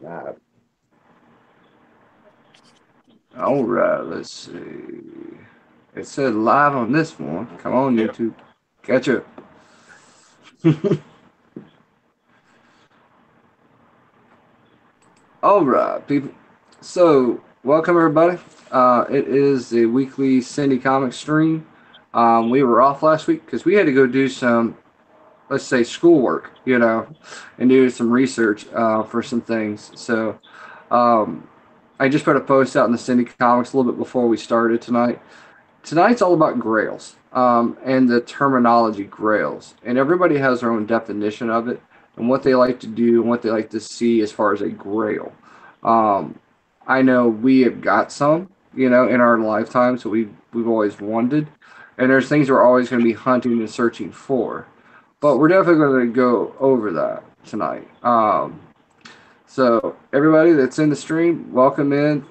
Uh, all right, let's see. It said live on this one. Come on, Yep. YouTube. Catch up. All right, people. So, welcome everybody. It is the weekly Syndi-Comics stream. We were off last week because we had to go do some, let's say, schoolwork, and do some research for some things. So, um, I just put a post out in the Syndi-Comics a little bit before we started tonight. Tonight's all about grails and the terminology grails. And everybody has their own definition of it and what they like to do and what they like to see as far as a grail. Um, I know we have got some, in our lifetime, so we've always wanted. And there's things we're always going to be hunting and searching for. But we're definitely going to go over that tonight. So everybody that's in the stream, welcome in.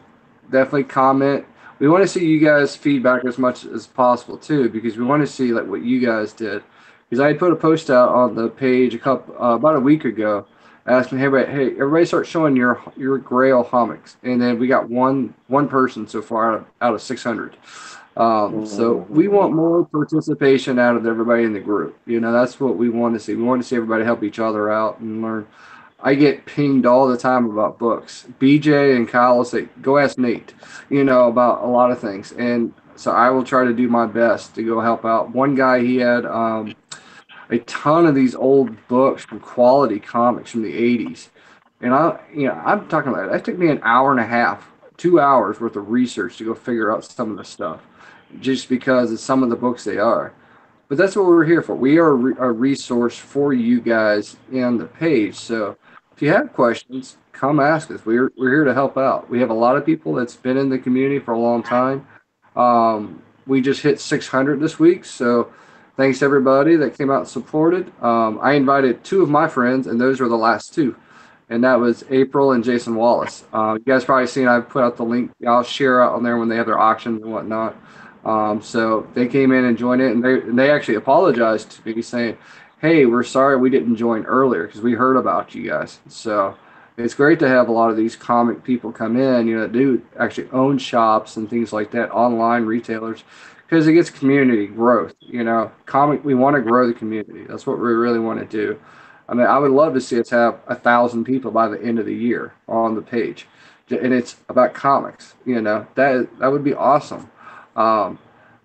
Definitely comment. We want to see you guys' feedback as much as possible too, because we want to see like what you guys did. Because I put a post out on the page about a week ago, asking, hey, everybody, start showing your Grail comics, and then we got one person so far out of 600. So we want more participation out of everybody in the group. That's what we want to see. We want to see everybody help each other out and learn. I get pinged all the time about books. BJ and Kyle will say, "Go ask Nate," about a lot of things, and so I will try to do my best to go help out. One guy, he had a ton of these old books from Quality Comics from the '80s, and I'm talking about it. That took me an hour and a half, 2 hours worth of research to go figure out some of the stuff, just because of some of the books they are. But that's what we're here for. We are a resource for you guys in the page. So if you have questions, come ask us. We're here to help out. We have a lot of people that's been in the community for a long time. We just hit 600 this week, so thanks to everybody that came out and supported. I invited two of my friends, and those were the last two, and that was April and Jason Wallace. You guys probably seen I put out the link. I'll share out on there when they have their auctions and whatnot. So they came in and joined it, and they actually apologized to me, saying, "Hey, we're sorry we didn't join earlier because we heard about you guys." So it's great to have a lot of these comic people come in, that do actually own shops and things like that, online retailers, because it gets community growth. Comic, we want to grow the community. That's what we really want to do. I mean, I would love to see us have 1,000 people by the end of the year on the page, and it's about comics. That would be awesome. Um,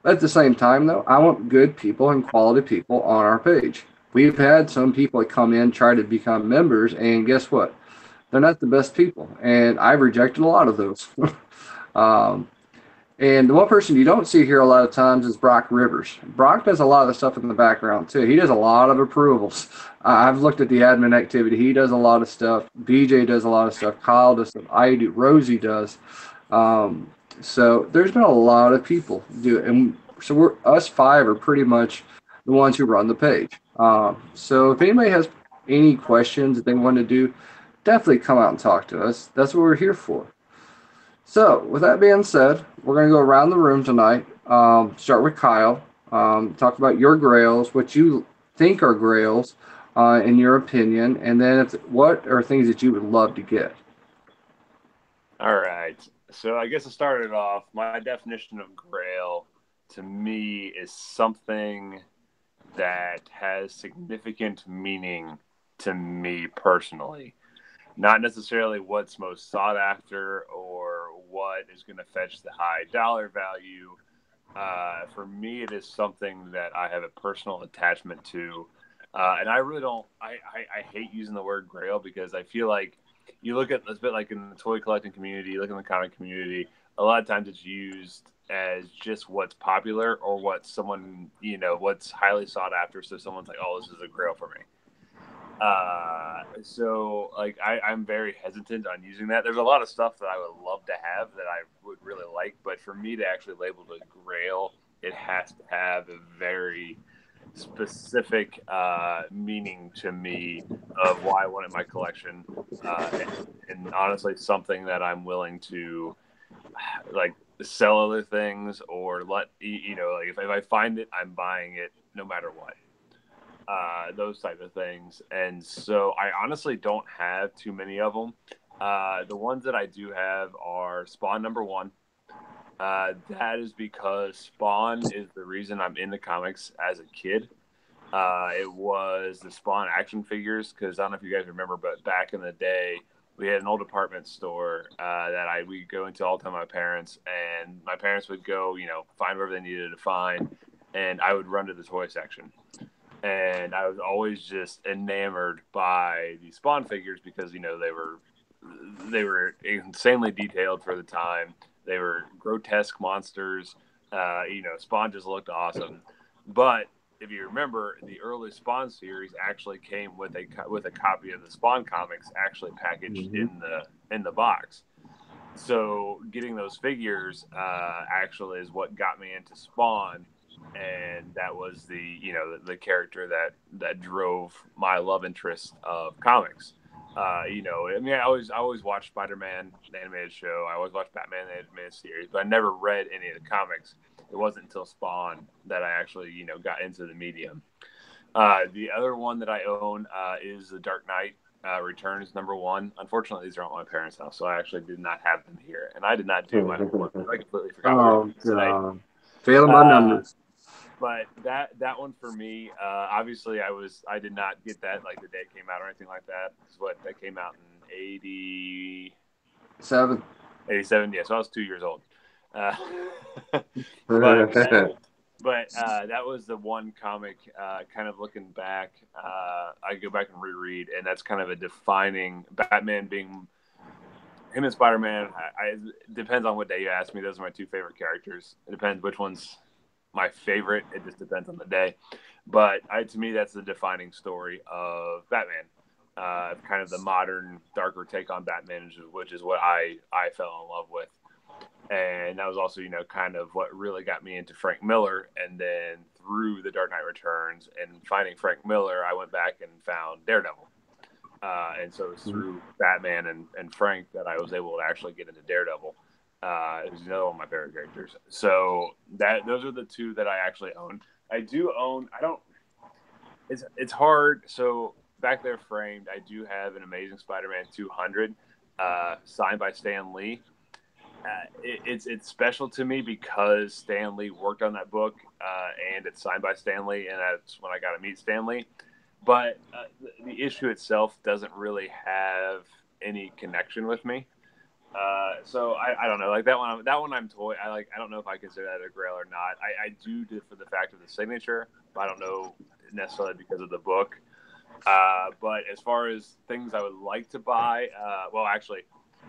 at the same time, though, I want good people and quality people on our page. We've had some people that come in, try to become members, and guess what? They're not the best people, and I've rejected a lot of those. um, and the one person you don't see here a lot of times is Brock Rivers. Brock does a lot of the stuff in the background too. He does a lot of approvals. I've looked at the admin activity. He does a lot of stuff. BJ does a lot of stuff. Kyle does stuff. I do. Rosie does. Um, so there's been a lot of people do it, and so we're us five are pretty much the ones who run the page. So if anybody has any questions that they want to do, definitely come out and talk to us. That's what we're here for. So, with that being said, we're going to go around the room tonight. Start with Kyle. Talk about your grails, what you think are grails, in your opinion, and then what are things that you would love to get. All right. So I guess to start it off, my definition of grail to me is something that has significant meaning to me personally. Not necessarily what's most sought after or what is going to fetch the high dollar value. For me, it is something that I have a personal attachment to. And I really don't, I hate using the word grail because I feel like you look at, it's a bit like in the toy collecting community, you look in the comic community, a lot of times it's used as just what's popular or what someone, what's highly sought after. So someone's like, oh, this is a grail for me. So like I'm very hesitant on using that. There's a lot of stuff that I would love to have that I would really like, but for me to actually label it a grail, it has to have a very specific meaning to me of why I want it in my collection, and honestly, something that I'm willing to like sell other things or let like if I find it, I'm buying it no matter what. Those type of things. And so I honestly don't have too many of them. The ones that I do have are Spawn #1. That is because Spawn is the reason I'm in the comics as a kid. It was the Spawn action figures because I don't know if you guys remember, but back in the day, we had an old department store that we go into all the time with my parents, and my parents would go, find whatever they needed to find, and I would run to the toy section. And I was always just enamored by the Spawn figures because they were insanely detailed for the time. They were grotesque monsters. Spawn just looked awesome. But if you remember, the early Spawn series actually came with a copy of the Spawn comics actually packaged Mm-hmm. in the box. So getting those figures actually is what got me into Spawn, and that was the character that drove my love interest of comics. I mean, I always watched Spider-Man the animated show. I always watched Batman the animated series, but I never read any of the comics. It wasn't until Spawn that I actually got into the medium. The other one that I own is The Dark Knight Returns #1. Unfortunately, these are at my parents' house, so I actually did not have them here, and I did not do my homework. I completely forgot what Oh it was today. God, failing by Uh, numbers. but that one for me, obviously, I did not get that like the day it came out or anything like that. It's what that came out in 80, 7. 87. Yeah, so I was 2 years old. Uh, but that was the one comic. Kind of looking back, I go back and reread, and that's kind of a defining Batman being him and Spider Man. Depends on what day you ask me. Those are my two favorite characters. It depends which one's my favorite. It just depends on the day. But to me, that's the defining story of Batman. Kind of the modern, darker take on Batman, which is what I fell in love with. And that was also, kind of what really got me into Frank Miller. And then through The Dark Knight Returns and finding Frank Miller, I went back and found Daredevil. And so it's through Batman and Frank that I was able to actually get into Daredevil. It was another one of my favorite characters. So those are the two that I actually own. I do own. I don't. It's hard. So back there framed, I do have an Amazing Spider-Man 200, signed by Stan Lee. It's special to me because Stan Lee worked on that book, and it's signed by Stan Lee, and that's when I got to meet Stan Lee. But the issue itself doesn't really have any connection with me. So I don't know, like that one. That one I'm toy. I don't know if I consider that a Grail or not. I do for the fact of the signature, but I don't know necessarily because of the book. But as far as things I would like to buy, well, actually,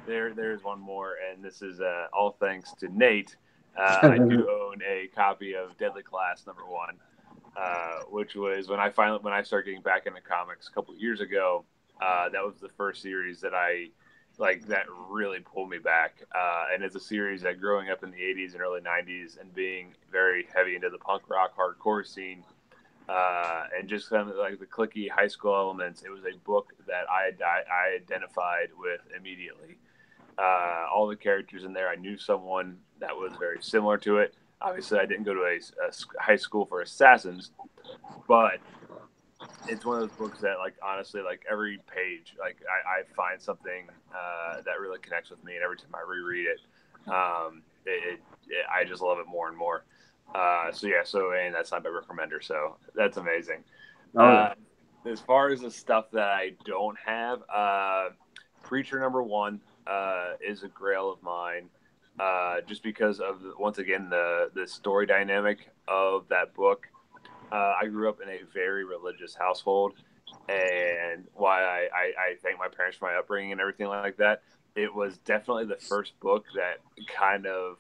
there's one more, and this is all thanks to Nate. I do own a copy of Deadly Class #1, which was when I started getting back into comics a couple of years ago. That was the first series that I like that really pulled me back. And it's a series that growing up in the 80s and early 90s and being very heavy into the punk rock hardcore scene, and just kind of like the clicky high school elements, it was a book that I identified with immediately. All the characters in there, I knew someone that was very similar to it. Obviously, I didn't go to a high school for assassins, but it's one of those books that, like, honestly, like every page, like I find something that really connects with me, and every time I reread it, I just love it more and more. So yeah, and that's not by Rick Remender, so that's amazing. Oh yeah. As far as the stuff that I don't have, Preacher #1 is a grail of mine, just because of once again the story dynamic of that book. I grew up in a very religious household, and why I thank my parents for my upbringing and everything like that. It was definitely the first book that kind of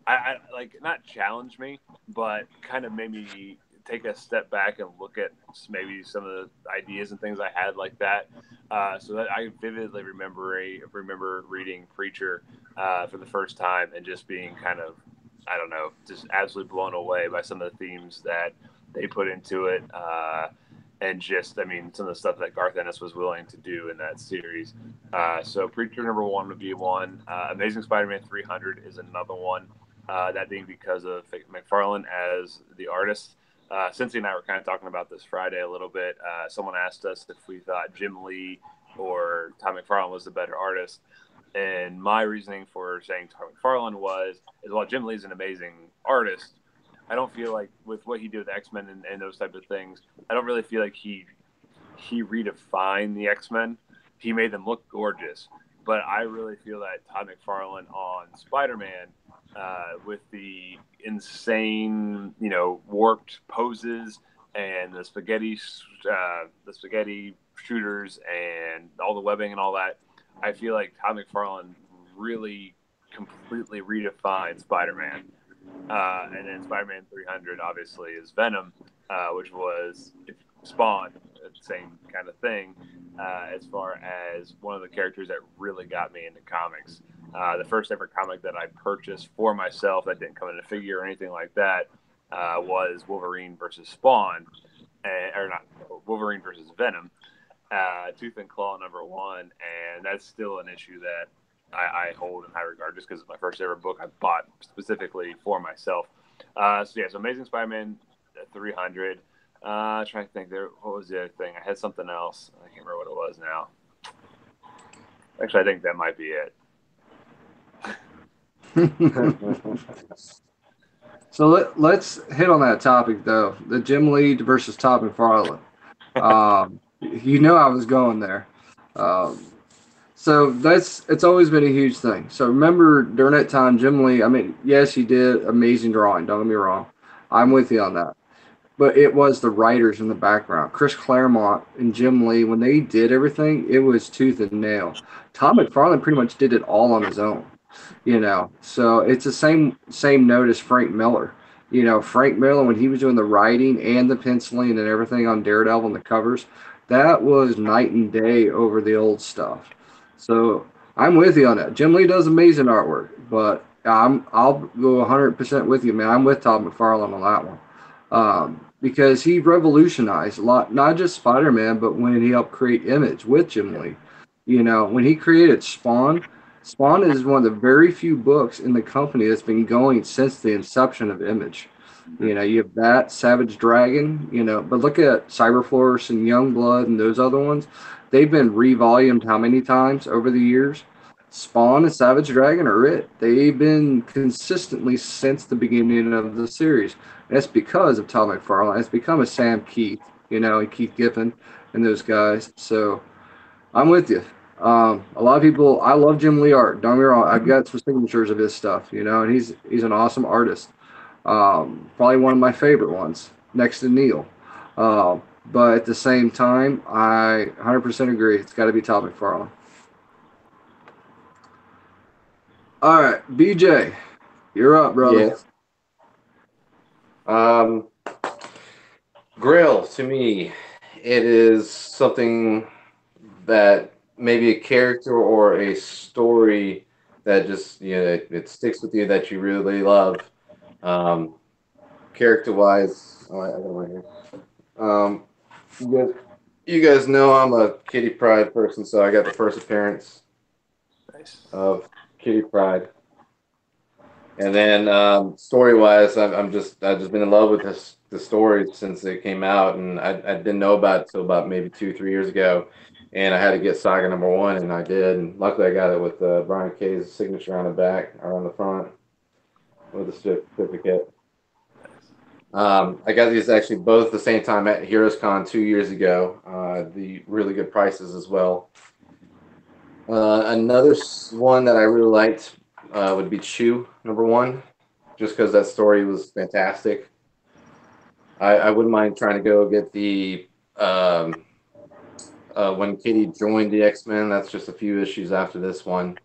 I like not challenged me, but kind of made me take a step back and look at maybe some of the ideas and things I had like that. So that I vividly remember reading Preacher for the first time and just being kind of, I don't know, just absolutely blown away by some of the themes that they put into it. And just, I mean, some of the stuff that Garth Ennis was willing to do in that series. So Preacher #1 would be one. Amazing Spider-Man 300 is another one. That being because of McFarlane as the artist. Cincy and I were kind of talking about this Friday a little bit. Someone asked us if we thought Jim Lee or Todd McFarlane was the better artist. And my reasoning for saying Todd McFarlane is while Jim Lee's an amazing artist, I don't feel like with what he did with X-Men and those type of things, I don't really feel like he redefined the X-Men. He made them look gorgeous, but I really feel that Todd McFarlane on Spider-Man, with the insane, warped poses and the spaghetti shooters and all the webbing and all that, I feel like Todd McFarlane really completely redefined Spider-Man. And then Spider-Man 300 obviously is Venom, which was Spawn, same kind of thing, as far as one of the characters that really got me into comics. The first ever comic that I purchased for myself that didn't come in a figure or anything like that was Wolverine versus Spawn, or not Wolverine versus Venom, Tooth and Claw #1, and that's still an issue that I hold in high regard just because it's my first ever book I bought specifically for myself. So Amazing Spider-Man 300. Trying to think what was the other thing? I had something else. I can't remember what it was now. Actually, I think that might be it. So let's hit on that topic though. The Jim Lee versus Todd McFarlane. I was going there. Um, so it's always been a huge thing. So remember during that time, Jim Lee, I mean, yes, he did amazing drawing, don't get me wrong. I'm with you on that. But it was the writers in the background. Chris Claremont and Jim Lee, when they did everything, it was tooth and nail. Tom McFarlane pretty much did it all on his own. So it's the same note as Frank Miller. Frank Miller, when he was doing the writing and the penciling and everything on Daredevil and the covers, that was night and day over the old stuff. So I'm with you on that. Jim Lee does amazing artwork, but I'll go 100% with you, man. I'm with Todd McFarlane on that one, because he revolutionized a lot, not just Spider-Man, but when he helped create Image with Jim Lee. When he created Spawn, Spawn is one of the very few books in the company that's been going since the inception of Image. You have that, Savage Dragon, but look at Cyberforce and Youngblood and those other ones. They've been revolumed how many times over the years? Spawn and Savage Dragon are it. They've been consistently since the beginning of the series. And that's because of Tom McFarlane. It's become a Sam Keith, and Keith Giffen and those guys. So I'm with you. A lot of people, I love Jim Lee art. Don't get me wrong. I've got some signatures of his stuff, and he's an awesome artist. Probably one of my favorite ones, next to Neil. But at the same time, I 100% agree. It's got to be Todd McFarlane. All right, BJ, you're up, brother. Yeah. Grail, to me, it is something that maybe a character or a story that just it sticks with you that you really love. Character wise, oh, I got one here. You guys know I'm a Kitty Pryde person, so I got the first appearance of Kitty Pryde. And then story wise, I've just been in love with the story since it came out, and I didn't know about it until about maybe 2-3 years ago, and I had to get Saga #1, and I did, and luckily I got it with Brian K's signature on the back or on the front with the certificate. I got these actually both at the same time at HeroesCon 2 years ago. The really good prices as well. Another one that I really liked would be Chew #1, just because that story was fantastic. I wouldn't mind trying to go get the when Kitty joined the X-Men. That's just a few issues after this one,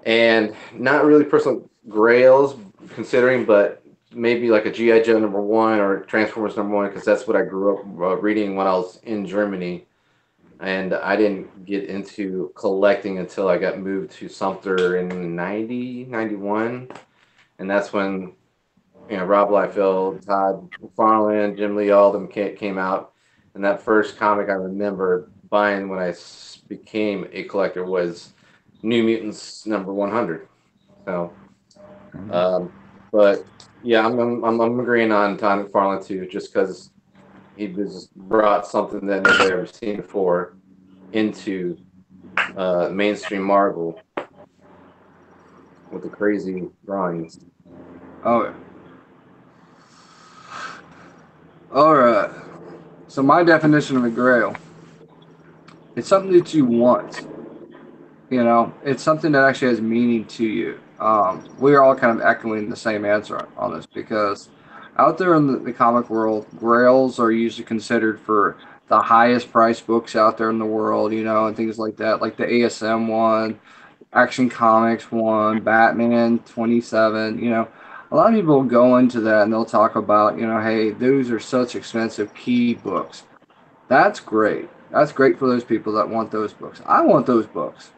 and not really personal grails considering, but maybe like a GI Joe #1 or Transformers #1, because that's what I grew up reading when I was in Germany. And I didn't get into collecting until I got moved to Sumter in 90, 91. And that's when, Rob Liefeld, Todd McFarlane, Jim Lee, all of them came out. And that first comic I remember buying when I became a collector was New Mutants #100. So, but yeah, I'm agreeing on Todd McFarlane too, just because he just brought something that nobody ever seen before. into mainstream Marvel with the crazy drawings. Oh, all right. So my definition of a grail, it's something that you want. You know, it's something that actually has meaning to you. We are all kind of echoing the same answer on this because out there in the comic world, grails are usually considered for the highest priced books out there in the world, you know, and things like that, like the ASM one, Action Comics one, Batman 27, you know. A lot of people go into that and they'll talk about, you know, hey, those are such expensive key books. That's great. That's great for those people that want those books. I want those books.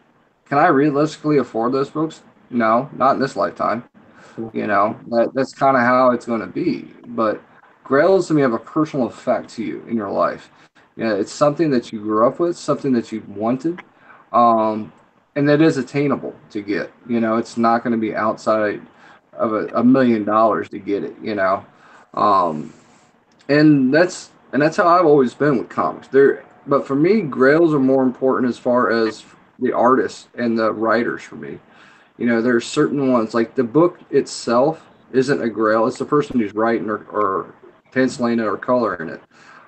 Can I realistically afford those books? No, not in this lifetime. You know, that's kind of how it's going to be. But grails to me have a personal effect to you in your life. You know, it's something that you grew up with, something that you wanted, um, and that is attainable to get. You know, it's not going to be outside of $1 million to get it. You know, um, and that's how I've always been with comics. But for me, grails are more important as far as the artists and the writers for me. You know, there's certain ones like the book itself isn't a grail. It's the person who's writing or penciling it or coloring it.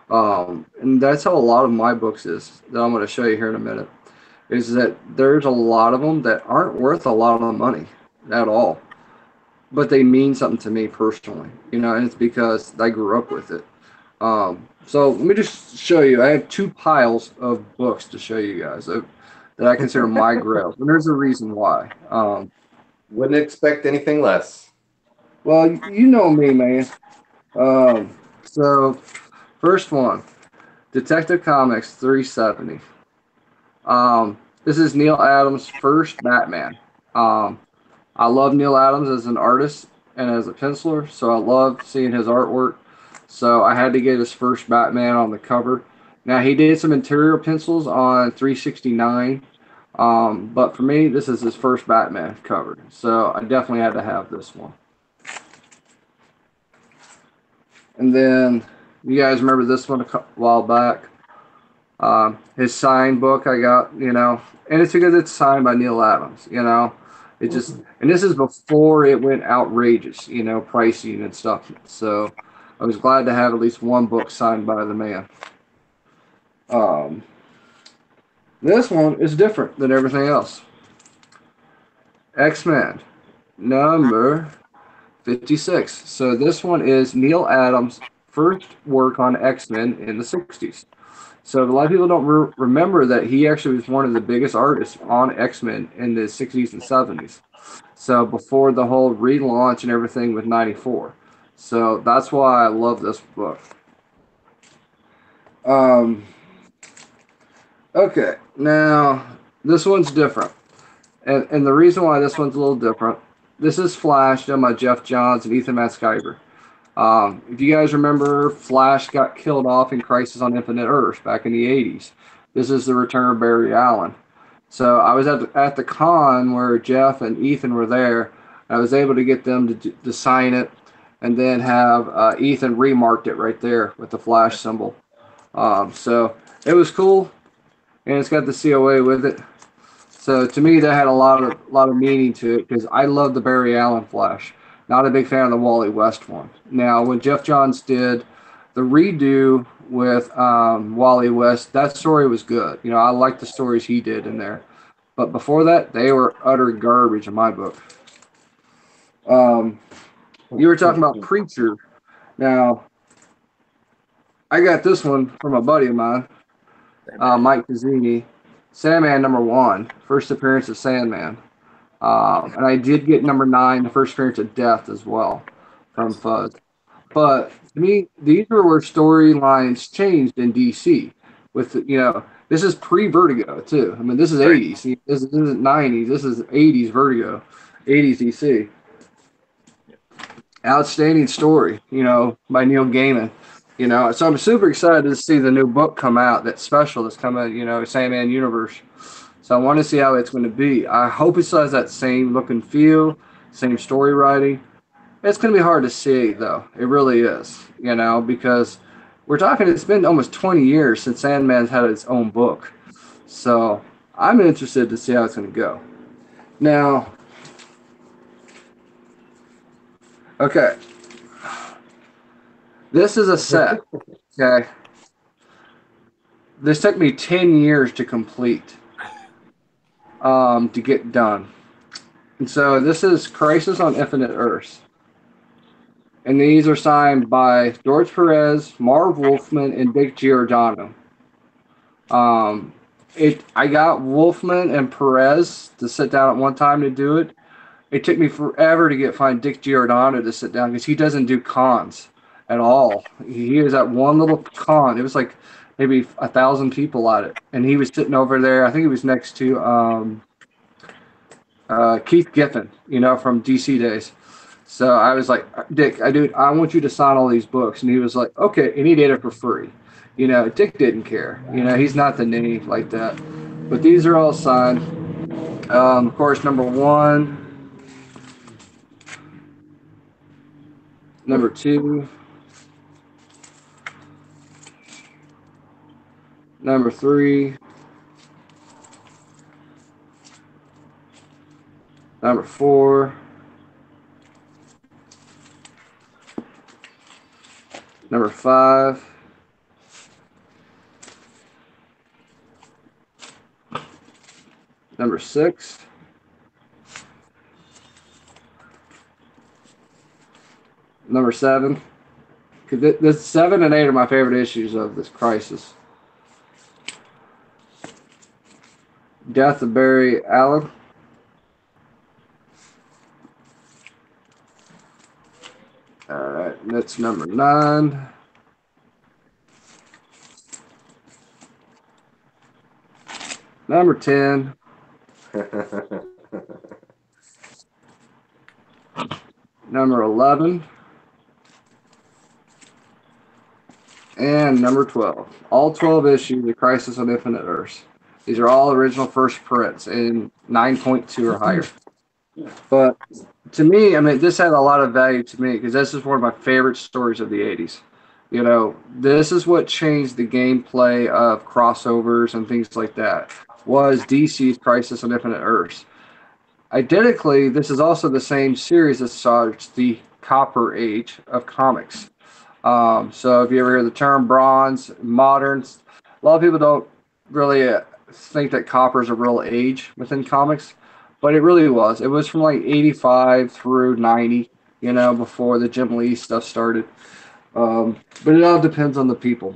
And that's how a lot of my books is that I'm going to show you here in a minute. Is that there's a lot of them that aren't worth a lot of money at all, but they mean something to me personally. You know, and it's because I grew up with it. So let me just show you. I have two piles of books to show you guys that I consider my grails, and there's a reason why. Wouldn't expect anything less. Well, you know me, man. So first one, Detective Comics 370. This is Neil Adams' first Batman. Um, I love Neil Adams as an artist and as a penciler, so I love seeing his artwork. So I had to get his first Batman on the cover. Now he did some interior pencils on 369, but for me, this is his first Batman cover. So I definitely had to have this one. And then you guys remember this one a while back. His signed book I got, you know, and it's because it's signed by Neil Adams, you know. It just, and this is before it went outrageous, you know, pricing and stuff. So I was glad to have at least one book signed by the man. Um, this one is different than everything else. X-Men number 56. So this one is Neil Adams' first work on X-Men in the 60s. So a lot of people don't remember that he actually was one of the biggest artists on X-Men in the 60s and 70s. So before the whole relaunch and everything with 94. So that's why I love this book. Okay, now this one's different. And the reason why this one's a little different, this is Flash done by Jeff Johns and Ethan Matskiver. If you guys remember, Flash got killed off in Crisis on Infinite Earths back in the 80s. This is the return of Barry Allen. So I was at the con where Jeff and Ethan were there. I was able to get them to sign it and then have Ethan remarked it right there with the Flash symbol. So it was cool, and it's got the COA with it. So to me, that had a lot of meaning to it because I love the Barry Allen Flash. Not a big fan of the Wally West one. Now, when Jeff Johns did the redo with Wally West, that story was good. You know, I liked the stories he did in there. But before that, they were utter garbage in my book. You were talking about Preacher. Now, I got this one from a buddy of mine, Mike Pizzini. Sandman #1, first appearance of Sandman. And I did get #9, the first appearance of Death as well from Fuzz. But to me, these are where storylines changed in DC. With, you know, this is pre-Vertigo too. I mean, this is 80s. This isn't 90s. This is 80s Vertigo, 80s DC. Outstanding story, you know, by Neil Gaiman. You know, so I'm super excited to see the new book come out, that special that's coming, you know, Sandman Universe. So I want to see how it's going to be. I hope it still has that same look and feel, same story writing. It's going to be hard to see, though. It really is, you know, because we're talking, it's been almost 20 years since Sandman's had its own book. So I'm interested to see how it's going to go. Now, okay, this is a set. Okay, this took me 10 years to complete, to get done. And so this is Crisis on Infinite Earths. And these are signed by George Perez, Marv Wolfman, and Dick Giordano. Um, I got Wolfman and Perez to sit down at one time to do it. It took me forever to find Dick Giordano to sit down because he doesn't do cons at all. He was at one little con. It was like maybe 1,000 people at it, and he was sitting over there. I think he was next to Keith Giffen, from DC days. So I was like, Dick, I want you to sign all these books, and he was like, okay, and he did it for free. Dick didn't care. He's not the name like that. But these are all signed. Of course, number 1. Number 2, number 3, number 4, number 5, number 6, number 7. This 7 and 8 are my favorite issues of this Crisis. Death of Barry Allen. All right, that's number 9. Number 10. Number 11. And number 12. All 12 issues of Crisis on Infinite Earths. These are all original first prints in 9.2 or higher. But to me, this had a lot of value to me because this is one of my favorite stories of the 80s. This is what changed the gameplay of crossovers and things like that, was DC's Crisis on Infinite Earths. Identically, this is also the same series that starts the Copper Age of comics. So if you ever hear the term bronze, moderns, a lot of people don't really think that copper is a real age within comics, but it really was. It was from like 85 through 90, before the Jim Lee stuff started. But it all depends on the people.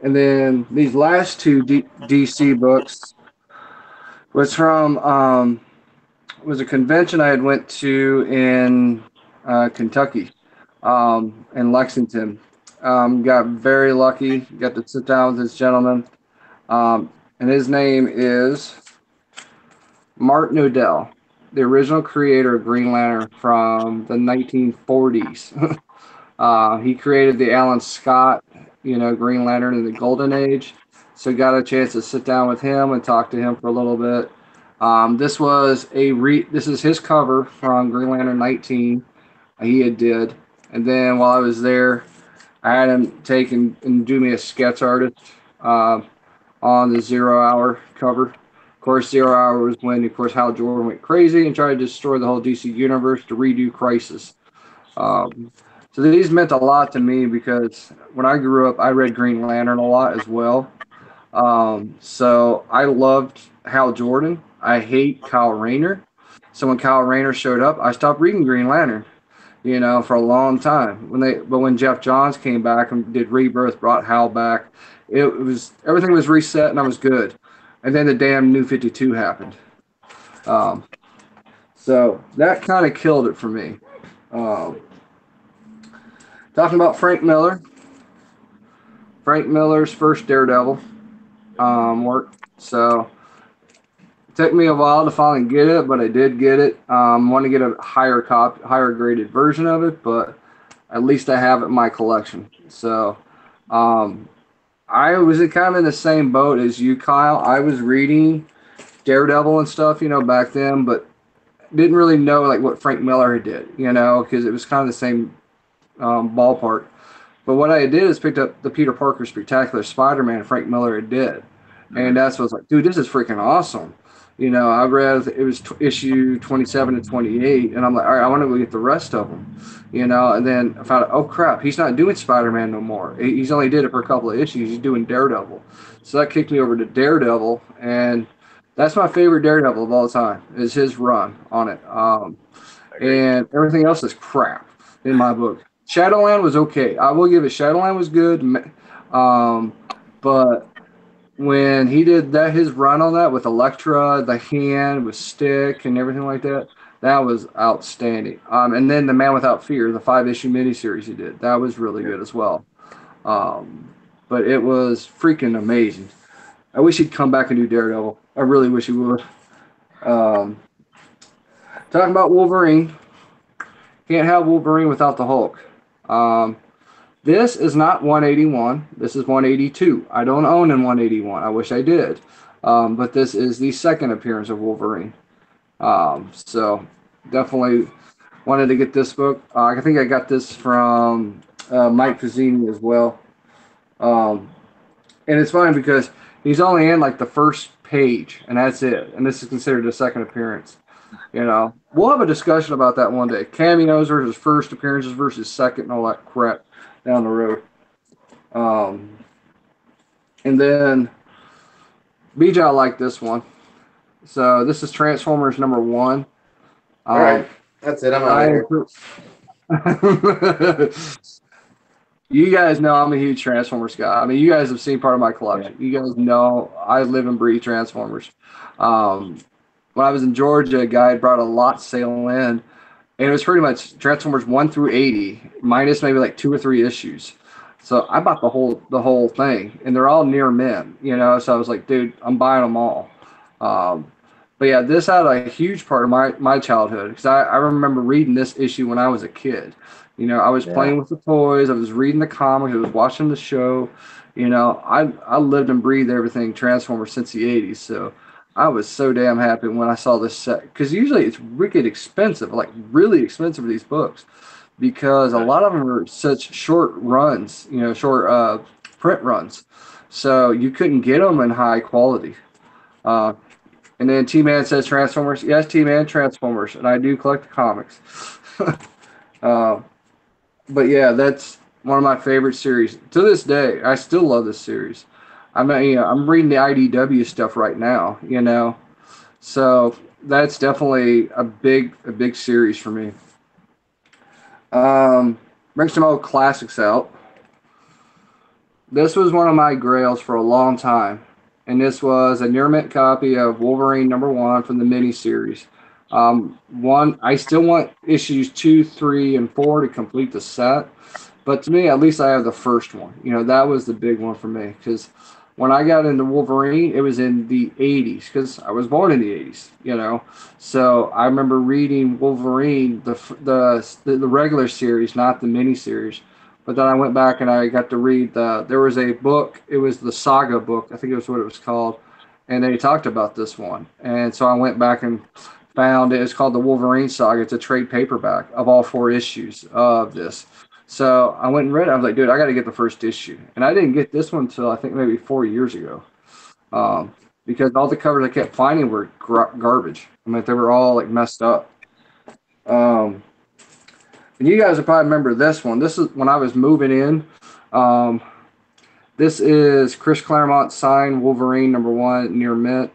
And then these last two DC books was from was a convention I had went to in Kentucky, in Lexington. Got very lucky. Got to sit down with this gentleman, and his name is Martin Odell, the original creator of Green Lantern from the 1940s. He created the Alan Scott, Green Lantern in the Golden Age. So got a chance to sit down with him and talk to him for a little bit. This is his cover from Green Lantern 19. He did, and then while I was there, I had him take and do me a sketch artist on the 0 Hour cover. Of course, 0 Hour was when, of course, Hal Jordan went crazy and tried to destroy the whole DC universe to redo Crisis. So these meant a lot to me because when I grew up, I read Green Lantern a lot as well. So I loved Hal Jordan. I hate Kyle Rayner. So when Kyle Rayner showed up, I stopped reading Green Lantern, for a long time. But when Jeff Johns came back and did Rebirth, brought Hal back, everything was reset and I was good. And then the damn New 52 happened. So that kind of killed it for me. Talking about Frank Miller. Frank Miller's first Daredevil work. So it took me a while to finally get it, but I did get it. Want to get a higher graded version of it, but at least I have it in my collection. So I was kind of in the same boat as you, Kyle. I was reading Daredevil and stuff, back then, but didn't really know like what Frank Miller did, because it was kind of the same ballpark. But what I did is picked up the Peter Parker Spectacular Spider-Man Frank Miller did. And that's what I was like, dude, this is freaking awesome. You know, I read it was issue 27 to 28, and I'm like, all right, I want to go get the rest of them. You know, and then I found out, oh crap, he's not doing Spider-Man no more. He's only did it for a couple of issues. He's doing Daredevil. So that kicked me over to Daredevil, and that's my favorite Daredevil of all time. Is his run on it. And everything else is crap in my book. Shadowland was okay. I will give it. Shadowland was good, but when he did that, his run on that with Elektra, the hand with Stick, and everything like that, that was outstanding. And then the Man Without Fear, the 5-issue miniseries he did, that was really good as well. But it was freaking amazing. I wish he'd come back and do Daredevil. I really wish he would. Talking about Wolverine, can't have Wolverine without the Hulk. This is not 181. This is 182. I don't own in 181. I wish I did. But this is the second appearance of Wolverine. So definitely wanted to get this book. I think I got this from Mike Pizzini as well. And it's funny because he's only in like the first page, and that's it. And this is considered a second appearance. You know, we'll have a discussion about that one day. Cameos versus first appearances versus second and all that crap down the road. And then BJ, I like this one. So this is Transformers #1. All right, that's it. I'm out of here. You guys know I'm a huge Transformers guy. I mean, you guys have seen part of my collection. You guys know I live and breathe Transformers. When I was in Georgia, a guy brought a lot sale in, and it was pretty much Transformers 1 through 80, minus maybe like 2 or 3 issues. So I bought the whole thing, and they're all near mint, you know. So I was like, dude, I'm buying them all. But yeah, this had a huge part of my childhood because I remember reading this issue when I was a kid. You know, I was playing with the toys, I was reading the comics, I was watching the show. You know, I lived and breathed everything Transformers since the 80s. So I was so damn happy when I saw this set because usually it's wicked expensive, like really expensive, these books, because a lot of them are such short runs, you know, short print runs. So you couldn't get them in high quality. And then T-Man says Transformers. Yes, T-Man, Transformers. And I do collect the comics. But yeah, that's one of my favorite series. To this day, I still love this series. I'm reading the IDW stuff right now, you know. So that's definitely a big series for me. Bring some old classics out. This was one of my grails for a long time. And this was a near mint copy of Wolverine #1 from the miniseries. I still want issues 2, 3, and 4 to complete the set, but to me, at least I have the first one. You know, that was the big one for me because when I got into Wolverine, it was in the 80s because I was born in the 80s. You know, so I remember reading Wolverine, the regular series, not the miniseries. But then I went back and I got to read there was a book, it was the Saga book, I think it was what it was called, and they talked about this one. And so I went back and found it's called the Wolverine Saga. It's a trade paperback of all 4 issues of this. So I went and read it. I was like, dude, I got to get the first issue. And I didn't get this one until I think maybe 4 years ago. Because all the covers I kept finding were garbage. I mean, they were all like messed up. And you guys will probably remember this one. This is when I was moving in. This is Chris Claremont signed Wolverine #1 near mint.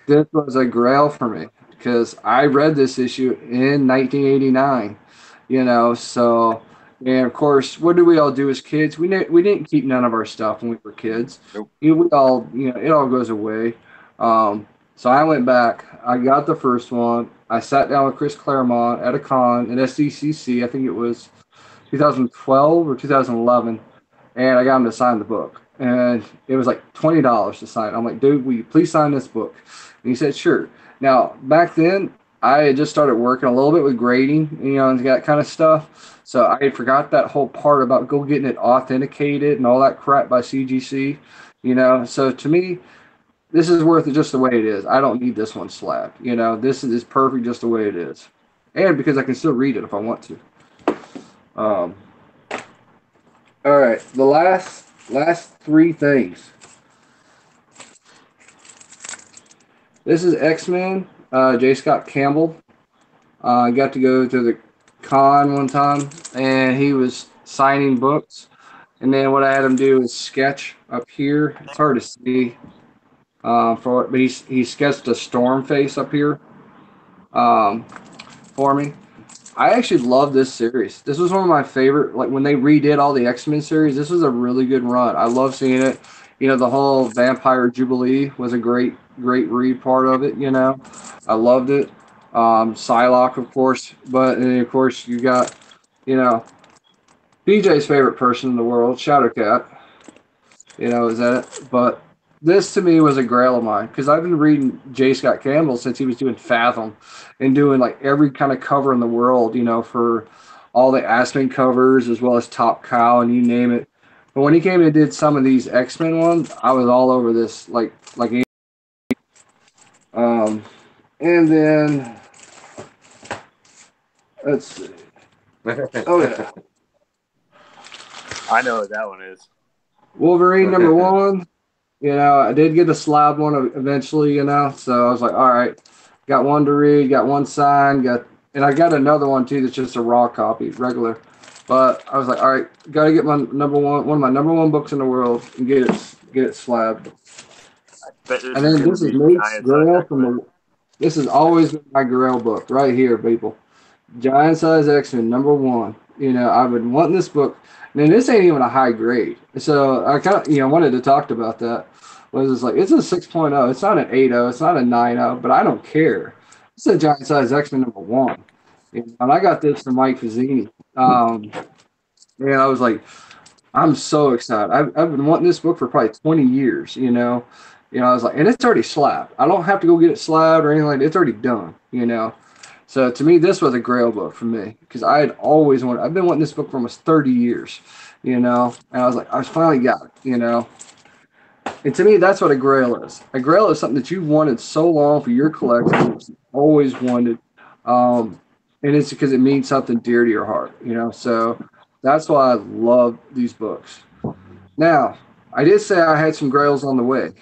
This was a grail for me because I read this issue in 1989. You know, so and of course, what did we all do as kids? We didn't keep none of our stuff when we were kids. Nope. We all, you know, it all goes away. So I went back. I got the first one. I sat down with Chris Claremont at a con at SDCC. I think it was 2012 or 2011, and I got him to sign the book. And it was like $20 to sign. I'm like, dude, will you please sign this book? And he said, sure. Now, back then, I had just started working a little bit with grading, you know, and that kind of stuff. So I forgot that whole part about go getting it authenticated and all that crap by CGC, you know. So to me, this is worth it just the way it is. I don't need this one slabbed. You know, this is perfect just the way it is. And because I can still read it if I want to. All right, the last last three things. This is X-Men. J. Scott Campbell. I got to go to the con one time, and he was signing books. And then what I had him do is sketch up here. It's hard to see for it, but he sketched a storm face up here um, for me. I actually love this series. This was one of my favorite. Like when they redid all the X-Men series, this was a really good run. I love seeing it. You know, the whole Vampire Jubilee was a great read part of it. You know, I loved it. Psylocke, of course, but and of course you got, you know, BJ's favorite person in the world, Shadowcat. You know, is that it? But this to me was a grail of mine because I've been reading J. Scott Campbell since he was doing Fathom and doing like every kind of cover in the world, you know, for all the Aspen covers as well as Top Cow and you name it. But when he came and did some of these X-Men ones, I was all over this like um and then let's see. Oh yeah. I know what that one is. Wolverine number one. You know, I did get a slab one eventually, you know, so I was like, all right, got one to read, got one signed, and I got another one too that's just a raw copy, regular. But I was like, all right, got to get my one of my number one books in the world and get it slabbed. And then this is Nate's Grail from the. This has always been my Grail book right here, people. Giant Size X-Men number one. You know, I've been wanting this book. Man, this ain't even a high grade. So I kind of, wanted to talk about that. Was it's like it's a 6.0. It's not an 8.0. It's not a 9.0. But I don't care. It's a Giant Size X-Men number one. You know, and I got this from Mike Fazzini. And I was like, I'm so excited. I've been wanting this book for probably 20 years. I was like, and it's already slabbed. I don't have to go get it slabbed or anything like that. It's already done. So to me, this was a grail book for me because I had always wanted. I've been wanting this book for almost 30 years, and I was like, I finally got it. And to me, that's what a grail is. A grail is something that you've wanted so long for your collection, that you always wanted, and it's because it means something dear to your heart. So that's why I love these books. Now, I did say I had some grails on the way.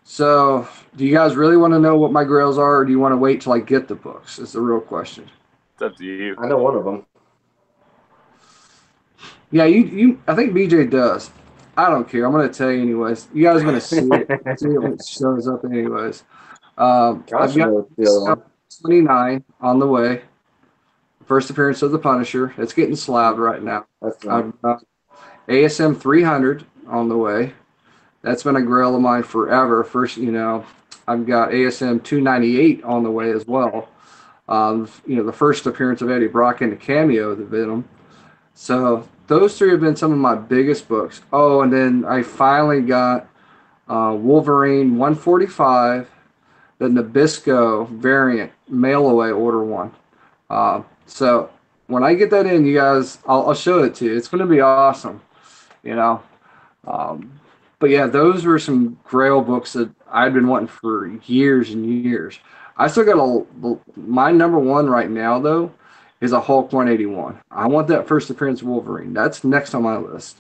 So, do you guys really want to know what my grails are, or do you want to wait till I get the books? Is the real question. It's up to you. I know one of them. Yeah, I think BJ does. I don't care. I'm going to tell you anyways. You guys are going to see it when it shows up anyways. I've got the other one. 29 on the way. First appearance of the Punisher. It's getting slabbed right now. That's I've got ASM 300 on the way. That's been a grail of mine forever. First, I've got ASM 298 on the way as well. The first appearance of Eddie Brock in the cameo of the Venom. So those three have been some of my biggest books. Oh, and then I finally got Wolverine 145, the Nabisco variant mail away order one. So when I get that in, you guys, I'll show it to you. It's going to be awesome. But yeah, those were some grail books that I've been wanting for years and years. I still got my number one right now, though, is a Hulk 181. I want that first appearance of Wolverine. That's next on my list.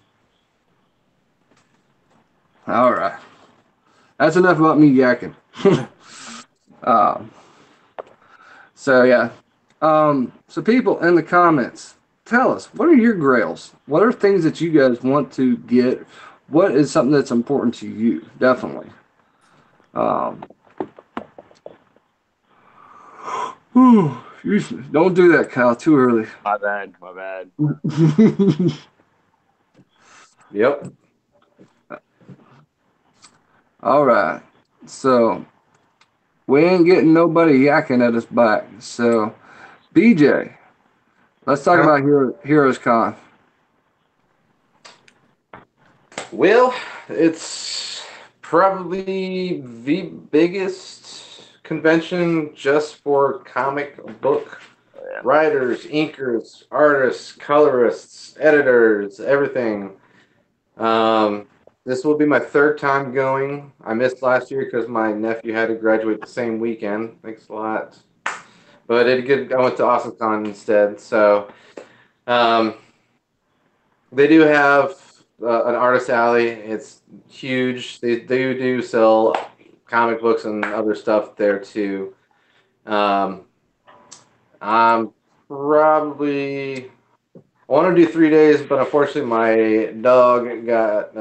All right. That's enough about me yakking. So, yeah. So, people in the comments, tell us, what are your grails? What are things that you guys want to get? What is something that's important to you? Definitely. Don't do that, Kyle. Too early. My bad. Yep. All right. So we ain't getting nobody yakking at us back. So BJ, let's talk about Heroes Con. Well, it's probably the biggest convention just for comic book writers, inkers, artists, colorists, editors, everything. This will be my third time going. I missed last year because my nephew had to graduate the same weekend. Thanks a lot. But I went to AwesomeCon instead. So they do have an artist alley. It's huge. They do sell comic books and other stuff there too. Um, I'm probably I want to do 3 days, but unfortunately my dog got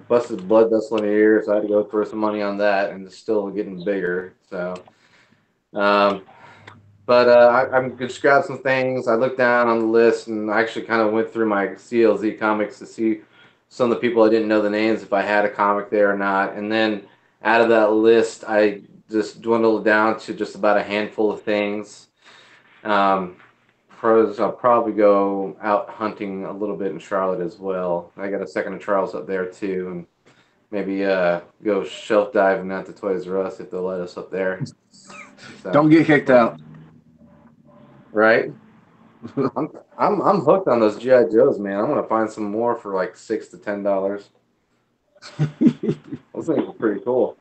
busted blood vessel in the ear, so I had to go throw some money on that, and it's still getting bigger. So, um, but I'm just grab some things. I looked down on the list, and I actually kind of went through my CLZ comics to see some of the people I didn't know the names if I had a comic there or not, and then out of that list, I just dwindled it down to just about a handful of things. Um, Pros, I'll probably go out hunting a little bit in Charlotte as well. I got a second of Charles up there too, and maybe go shelf diving at the Toys R Us if they'll let us up there. So, Don't get kicked out. right? I'm hooked on those GI Joes, man. I'm gonna find some more for like $6 to $10. Those things are pretty cool.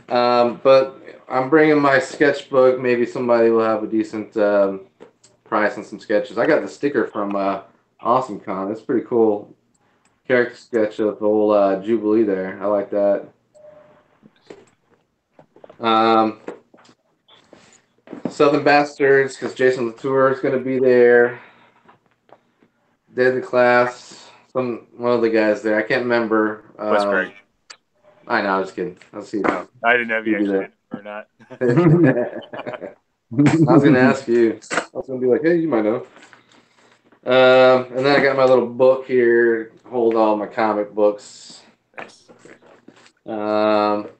But I'm bringing my sketchbook. Maybe somebody will have a decent price on some sketches. I got the sticker from Awesome Con. It's pretty cool. Character sketch of the whole Jubilee there. I like that. Um, Southern Bastards, because Jason Latour is going to be there. Deadly Class, one of the guys there. I can't remember. What's Greg? I know, I was kidding. I'll see. I didn't know if you You do actually did or not. I was going to ask you. I was going to be like, hey, you might know. And then I got my little book here. Hold all my comic books. Nice. Come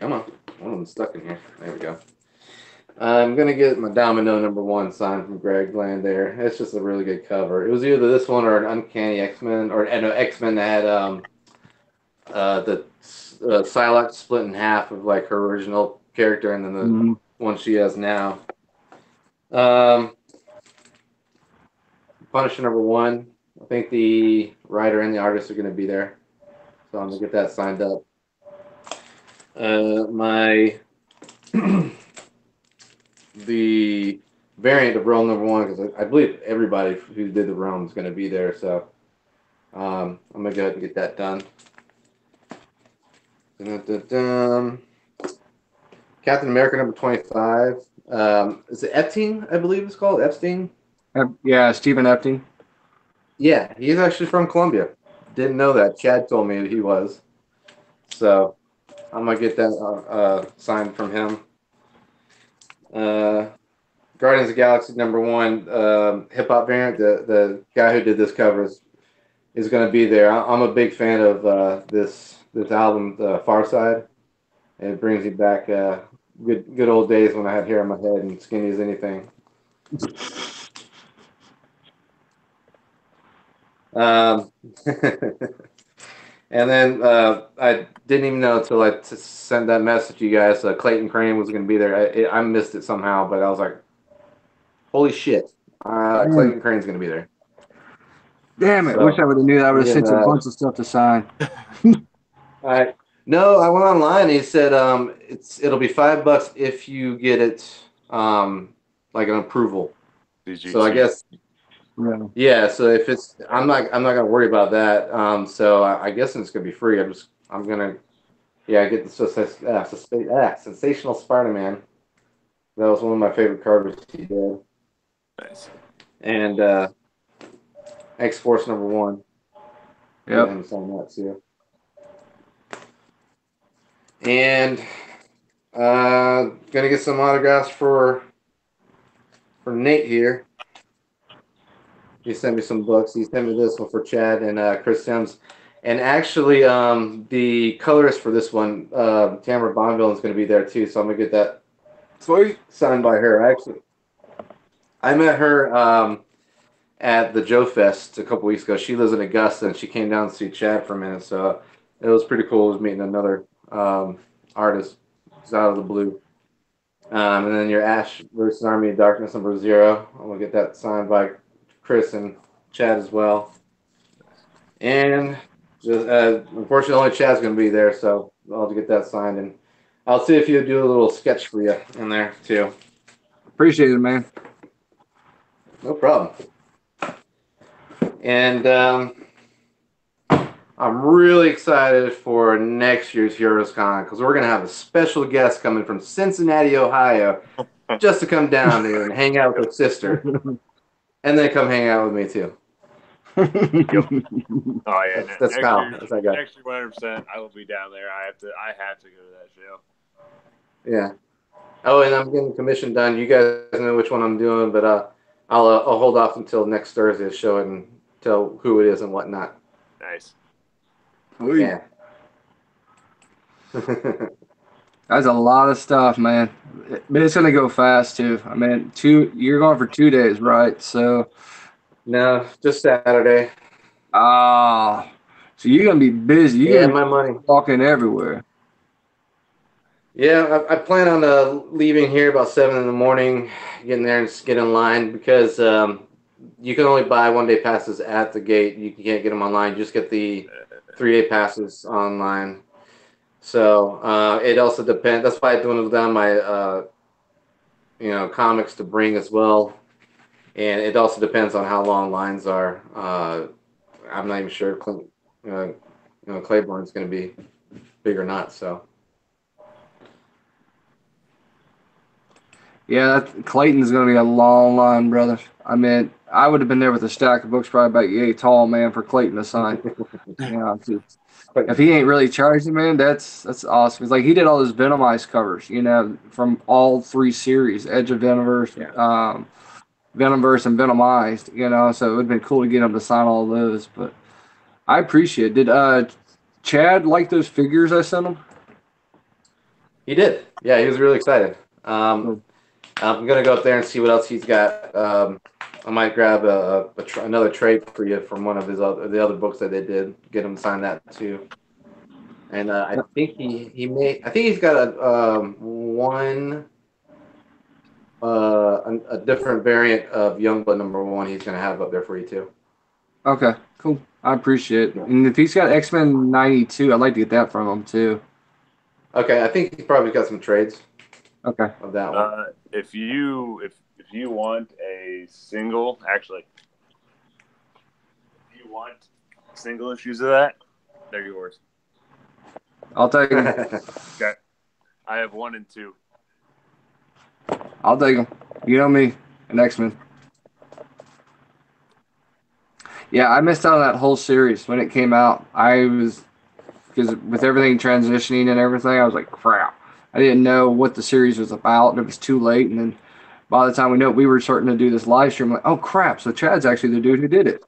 on. One of them's stuck in here. There we go. I'm going to get my Domino #1 signed from Greg Land there. It's just a really good cover. It was either this one or an Uncanny X-Men, or no, X-Men that had the Psylocke split in half of like her original character and then the one she has now. Punisher #1. I think the writer and the artist are going to be there. So I'm going to get that signed up. My the variant of Realm #1, because I believe everybody who did the Realm is going to be there. So I'm going to go ahead and get that done. Captain America #25. Is it Epstein? I believe it's called Epstein. Yeah, Stephen Epting. Yeah, he's actually from Colombia. Didn't know that. Chad told me he was. So I'm gonna get that signed from him. Guardians of the Galaxy #1 hip hop variant. The guy who did this cover is going to be there. I'm a big fan of this album, The Far Side. And it brings me back good old days when I had hair on my head and skinny as anything. And then I didn't even know until I sent that message to you guys. Clayton Crane was going to be there. I missed it somehow, but I was like, holy shit. Clayton Crane's going to be there. Damn it. So, wish I would have knew that. I would have sent you a bunch of stuff to sign. No, I went online. He said it'll be $5 if you get it like an approval. So I guess yeah. So if it's I'm not gonna worry about that. So I guess it's gonna be free. I'm gonna get the Sensational Spider-Man. That was one of my favorite covers he did. Nice. And X-Force #1. Yep. And sign that too. And gonna get some autographs for Nate here. He sent me some books. He sent me this one for Chad and Chris Sims. And actually, the colorist for this one, Tamara Bonville, is going to be there too. So I'm gonna get that signed by her. Actually, I met her at the Joe Fest a couple weeks ago. She lives in Augusta, and she came down to see Chad for a minute. So it was pretty cool. It was meeting another artist. It's out of the blue. And then your Ash versus Army of Darkness #0. I'm gonna get that signed by Chris and Chad as well. And just, unfortunately, only Chad's gonna be there, so I'll have to get that signed. And I'll see if you do a little sketch for you in there too. Appreciate it, man. No problem. And I'm really excited for next year's Heroes Con because we're going to have a special guest coming from Cincinnati, Ohio, just to come down here and hang out with her sister. And then come hang out with me, too. Yep. Oh yeah, That's Kyle. That's that guy. Next year, 100%. I will be down there. I have to go to that show. Yeah. Oh, and I'm getting commission done. You guys know which one I'm doing, but I'll hold off until next Thursday to show it and tell who it is and whatnot. Nice. Yeah. That's a lot of stuff, man. But it's gonna go fast too. I mean, you're going for 2 days, right? So No, just Saturday. So you're gonna be busy. You're Yeah, gonna my be money. walking everywhere. Yeah, I plan on leaving here about 7 in the morning, getting there and just get in line because you can only buy 1-day passes at the gate. You can't get them online. You just get the 3-day passes online. So it also depends. That's why I dwindled down my comics to bring as well. And it also depends on how long lines are. I'm not even sure Claiborne's going to be big or not. So. Yeah, Clayton's going to be a long line, brother. I mean, I would have been there with a stack of books probably about yay tall, man, for Clayton to sign. If he ain't really charging, man, that's awesome. It's like he did all those Venomized covers, from all 3 series, Edge of Venomverse, Venomverse, and Venomized, so it would have been cool to get him to sign all those. But I appreciate it. Did Chad like those figures I sent him? He did. Yeah, he was really excited. I'm gonna go up there and see what else he's got. I might grab another trade for you from one of the other books that they did. Get him to sign that too. And I think I think he's got a different variant of Youngblood #1. He's gonna have up there for you too. Okay, cool. I appreciate it. And if he's got X-Men 92, I'd like to get that from him too. Okay, I think he's probably got some trades. Okay. Of that one. If you want a single, actually, if you want single issues of that, they're yours. I'll take them. Okay. I have 1 and 2. I'll take them. You know me, an X-Men. Yeah, I missed out on that whole series when it came out. Because with everything transitioning and everything, I was like, crap. I didn't know what the series was about, and it was too late. And then by the time we knew it, we were starting to do this live stream. Like, oh crap! So Chad's actually the dude who did it.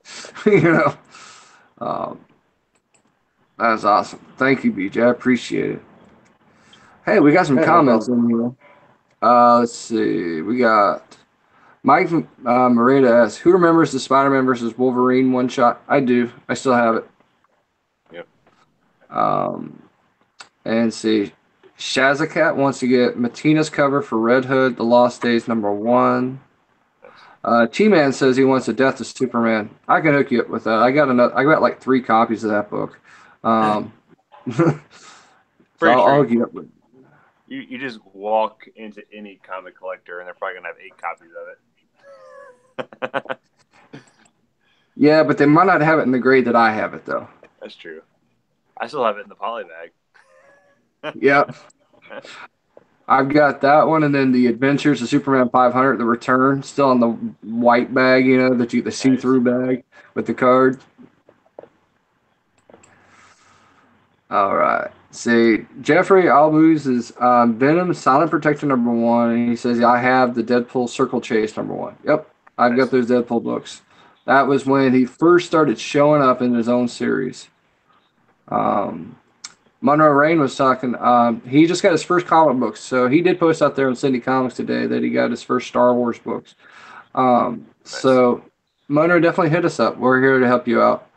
That's awesome. Thank you, BJ. I appreciate it. Hey, we got some comments in here. Let's see. We got Mike Moreta asks, "Who remembers the Spider-Man versus Wolverine one shot?" I do. I still have it. Yep. And see. Shazakat wants to get Matina's cover for Red Hood, The Lost Days #1. T-Man says he wants a Death of Superman. I can hook you up with that. I got like 3 copies of that book. So I'll hook you up with it. You just walk into any comic collector and they're probably gonna have 8 copies of it. Yeah, but they might not have it in the grade that I have it though. That's true. I still have it in the poly bag. Yep. I've got that one, and then the Adventures of Superman 500, The Return, still in the white bag, the see-through bag with the card. All right. See, Jeffrey Albuz is Venom Silent Protector #1, and he says, I have the Deadpool Circle Chase #1. Yep, I've got those Deadpool books. That was when he first started showing up in his own series. Monroe Rain was talking. He just got his first comic books, so he did post out there on Syndi-Comics today that he got his first Star Wars books. So Monroe, definitely hit us up. We're here to help you out.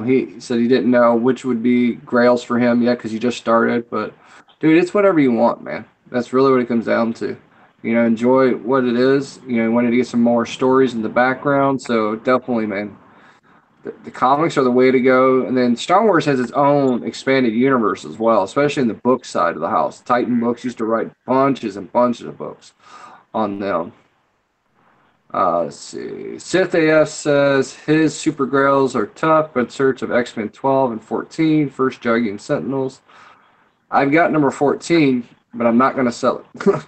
He said he didn't know which would be Grails for him yet because he just started, but dude, it's whatever you want, man. That's really what it comes down to. Enjoy what it is. You wanted to get some more stories in the background, so definitely, man. The comics are the way to go, and then Star Wars has its own expanded universe as well, especially in the book side of the house. Titan Books used to write bunches and bunches of books on them. Let's see. Sith AF says his Super Grails are tough, but in search of X-Men 12 and 14, First Jugging Sentinels. I've got number 14, but I'm not going to sell it.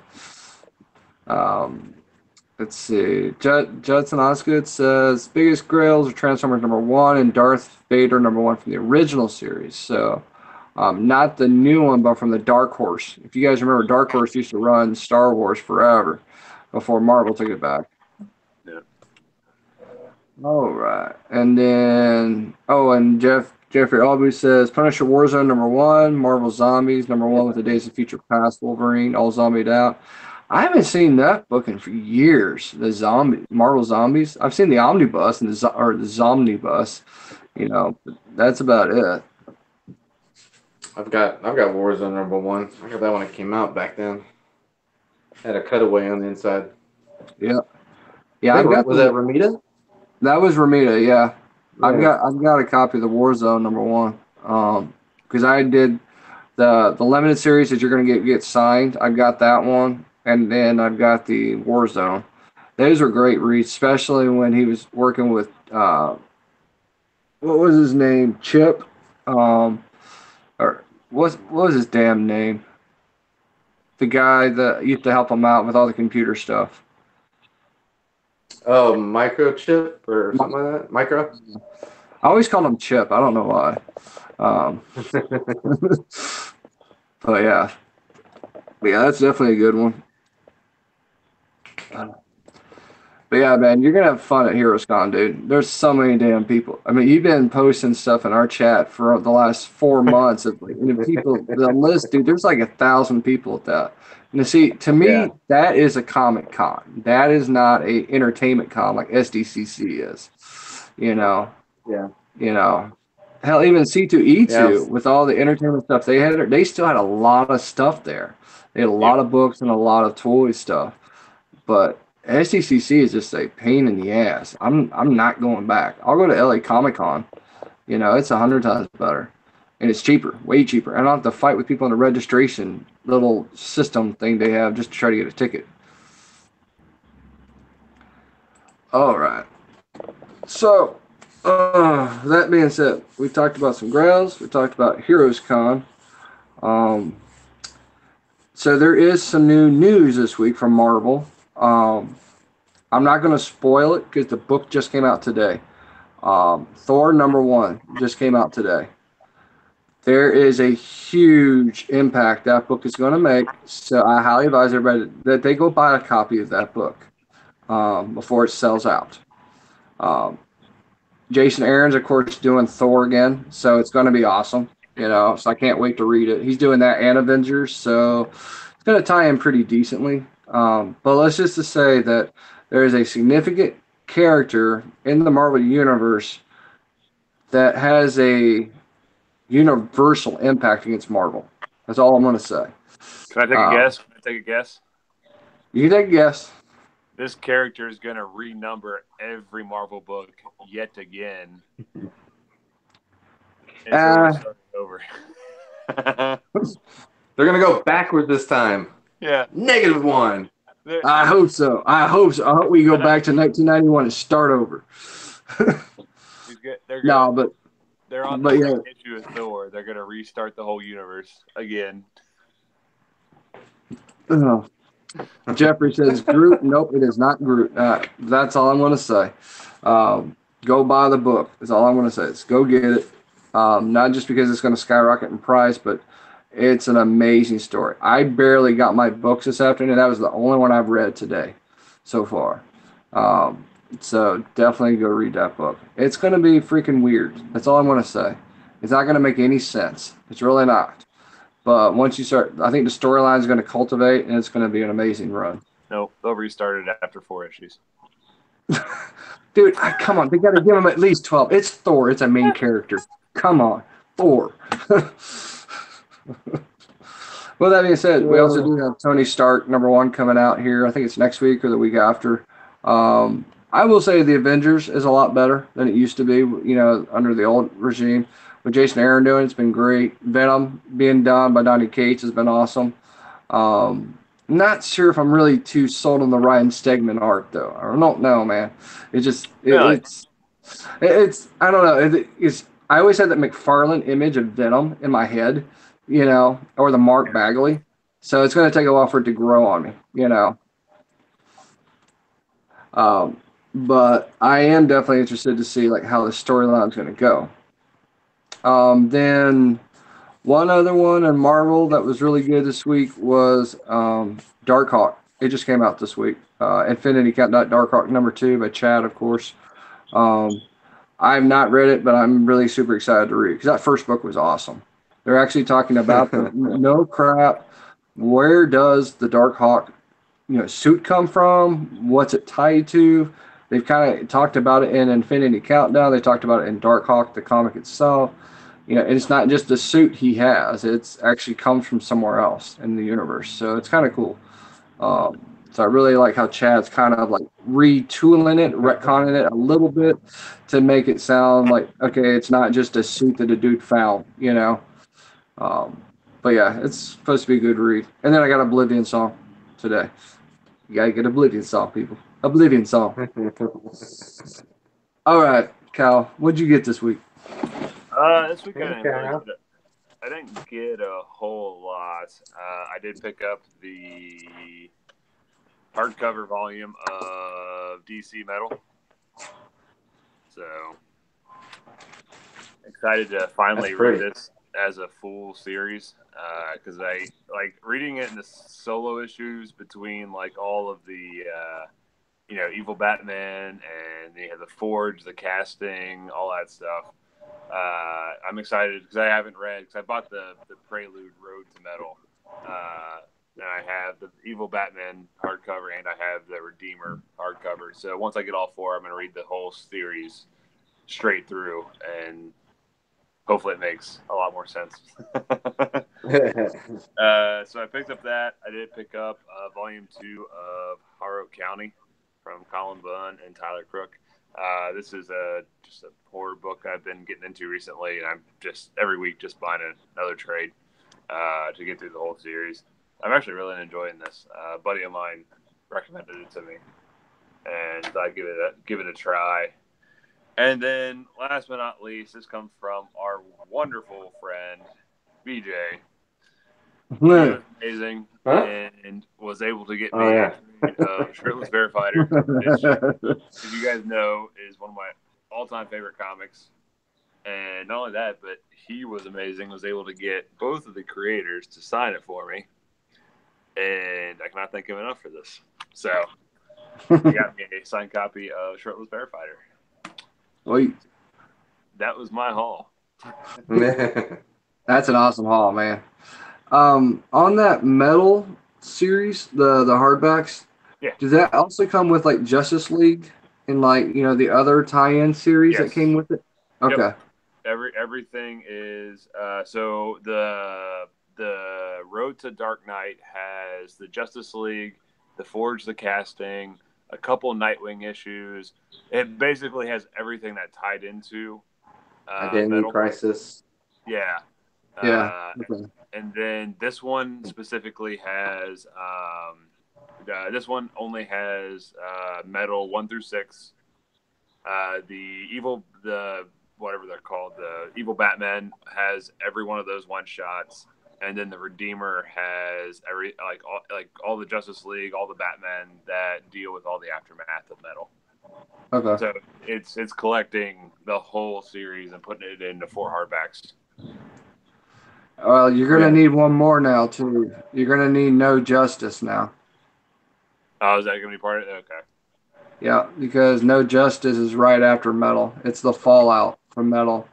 Let's see. Judson Osgood says biggest grails are Transformers number 1 and Darth Vader number 1 from the original series. So, not the new one, but from the Dark Horse. If you guys remember, Dark Horse used to run Star Wars forever before Marvel took it back. Yeah. All right. And then, and Jeffrey Albu says Punisher Warzone number 1, Marvel Zombies number 1 with the Days of Future Past Wolverine, all zombied out. I haven't seen that book in for years. The Marvel Zombies. I've seen the Omnibus and the Zomnibus. But that's about it. I've got Warzone number 1. I got that when it came out back then. Had a cutaway on the inside. Yeah. Yeah, was that Ramita? That was Ramita, yeah. Yeah. I've got a copy of the Warzone number 1. Because I did the limited series that you're gonna get signed. I've got that one, and then I've got the Warzone. Those were great reads, especially when he was working with what was his name? Chip. Or what was his damn name? The guy that used to help him out with all the computer stuff. Oh, Microchip or something like that? Micro? I always call him Chip. I don't know why. But yeah. That's definitely a good one. But yeah, man, you're going to have fun at HeroesCon, dude. There's so many damn people. I mean, you've been posting stuff in our chat for the last 4 months. And the list, dude, there's like 1,000 people at that. And see, to me, that is a Comic Con. That is not a entertainment con like SDCC is. Yeah. Hell, even C2E2 Yeah. with all the entertainment stuff they still had a lot of stuff there. They had a lot of books and a lot of toy stuff. But SDCC is just a pain in the ass. I'm not going back. I'll go to LA Comic Con. It's 100 times better. And it's cheaper, way cheaper. I don't have to fight with people in the registration little system thing they have just to try to get a ticket. All right. So, that being said, we talked about some grails. We talked about HeroesCon. So there is some new news this week from Marvel. I'm not going to spoil it because the book just came out today. Thor number 1 just came out today. There is a huge impact that book is going to make. So I highly advise everybody that they go buy a copy of that book before it sells out. Jason Aaron's, of course, doing Thor again. So it's going to be awesome. So I can't wait to read it. He's doing that and Avengers. So it's going to tie in pretty decently. But let's just to say that there is a significant character in the Marvel Universe that has a universal impact against Marvel. That's all I'm going to say. Can I take a guess? You can take a guess. This character is going to renumber every Marvel book yet again. And so over. They're going to go backward this time. Yeah. -1. I hope so. I hope we go back to 1991 and start over. They're on the second issue of Thor. They're going to restart the whole universe again. Jeffrey says Groot. Nope, it is not Groot. That's all I'm going to say. Go buy the book. That's all I'm going to say. Is go get it. Not just because it's going to skyrocket in price, but it's an amazing story. I barely got my books this afternoon. That was the only one I've read today so far. So definitely go read that book. It's going to be freaking weird. That's all I'm going to say. It's not going to make any sense. It's really not. But once you start, I think the storyline is going to cultivate, and it's going to be an amazing run. No, they'll restart it after 4 issues. Dude, come on. They got to give him at least 12. It's Thor. It's a main character. Come on. Thor. Well, that being said, we also do have Tony Stark #1 coming out here. I think it's next week or the week after. I will say the Avengers is a lot better than it used to be, under the old regime. With Jason Aaron doing, it's been great. Venom being done by Donny Cates has been awesome. Not sure if I'm really too sold on the Ryan Stegman art though. I don't know, man. It just Really? it's I don't know. It's I always had that McFarlane image of Venom in my head, or the Mark Bagley. So it's going to take a while for it to grow on me. Um, but I am definitely interested to see like how the storyline's going to go. Then one other one in Marvel that was really good this week was Darkhawk. It just came out this week. Infinity Countdown Darkhawk #2 by Chad, of course. Um, I've not read it, but I'm really super excited to read it because that first book was awesome. They're actually talking about the no crap. Where does the Darkhawk, suit come from? What's it tied to? They've kind of talked about it in Infinity Countdown. They talked about it in Darkhawk, the comic itself. And it's not just the suit he has; it's actually comes from somewhere else in the universe. So it's kind of cool. So I really like how Chad's kind of like retooling it, retconning it a little bit to make it sound like, okay, it's not just a suit that a dude found. Um, but yeah, it's supposed to be a good read. And then I got Oblivion Song today. You gotta get Oblivion Song, people. Oblivion Song. All right, Cal, what'd you get this week? This week I didn't get a whole lot. I did pick up the hardcover volume of DC Metal. So excited to finally read this as a full series because I like reading it in the solo issues between like all of the Evil Batman and the Forge, the casting, all that stuff. I'm excited because I haven't read because I bought the Prelude Road to Metal. And I have the Evil Batman hardcover and I have the Redeemer hardcover. So once I get all four, I'm going to read the whole series straight through and hopefully it makes a lot more sense. So I picked up that. I did pick up volume 2 of Harrow County from Colin Bunn and Tyler Crook. This is just a horror book I've been getting into recently, and I'm just every week just buying another trade to get through the whole series. I'm actually really enjoying this. A buddy of mine recommended it to me, and I give it a try. And then, last but not least, this comes from our wonderful friend BJ. He was amazing and was able to get me a Shirtless Bear Fighter, which, if you guys know, is one of my all-time favorite comics. And not only that, but he was amazing, was able to get both of the creators to sign it for me. And I cannot thank him enough for this. So, he got me a signed copy of Shirtless Bear Fighter. Wait. That was my haul. That's an awesome haul, man. On that Metal series, the hardbacks, does that also come with like Justice League and like the other tie-in series that came with it? Okay. Yep. Everything is so the Road to Dark Knight has the Justice League, the Forge, the casting, a couple Nightwing issues. It basically has everything that tied into Identity Metal. Crisis. Yeah. Okay. And then this one specifically has this one only has Metal 1 through 6. The whatever they're called, the Evil Batman has every one of those one shots, and then the Redeemer has all the Justice League, all the Batman that deal with all the aftermath of Metal. Okay. So it's collecting the whole series and putting it into 4 hardbacks. Well, you're gonna need one more now too. You're gonna need No Justice now. Oh, is that gonna be part of it? Okay. Yeah, because No Justice is right after Metal. It's the fallout from Metal.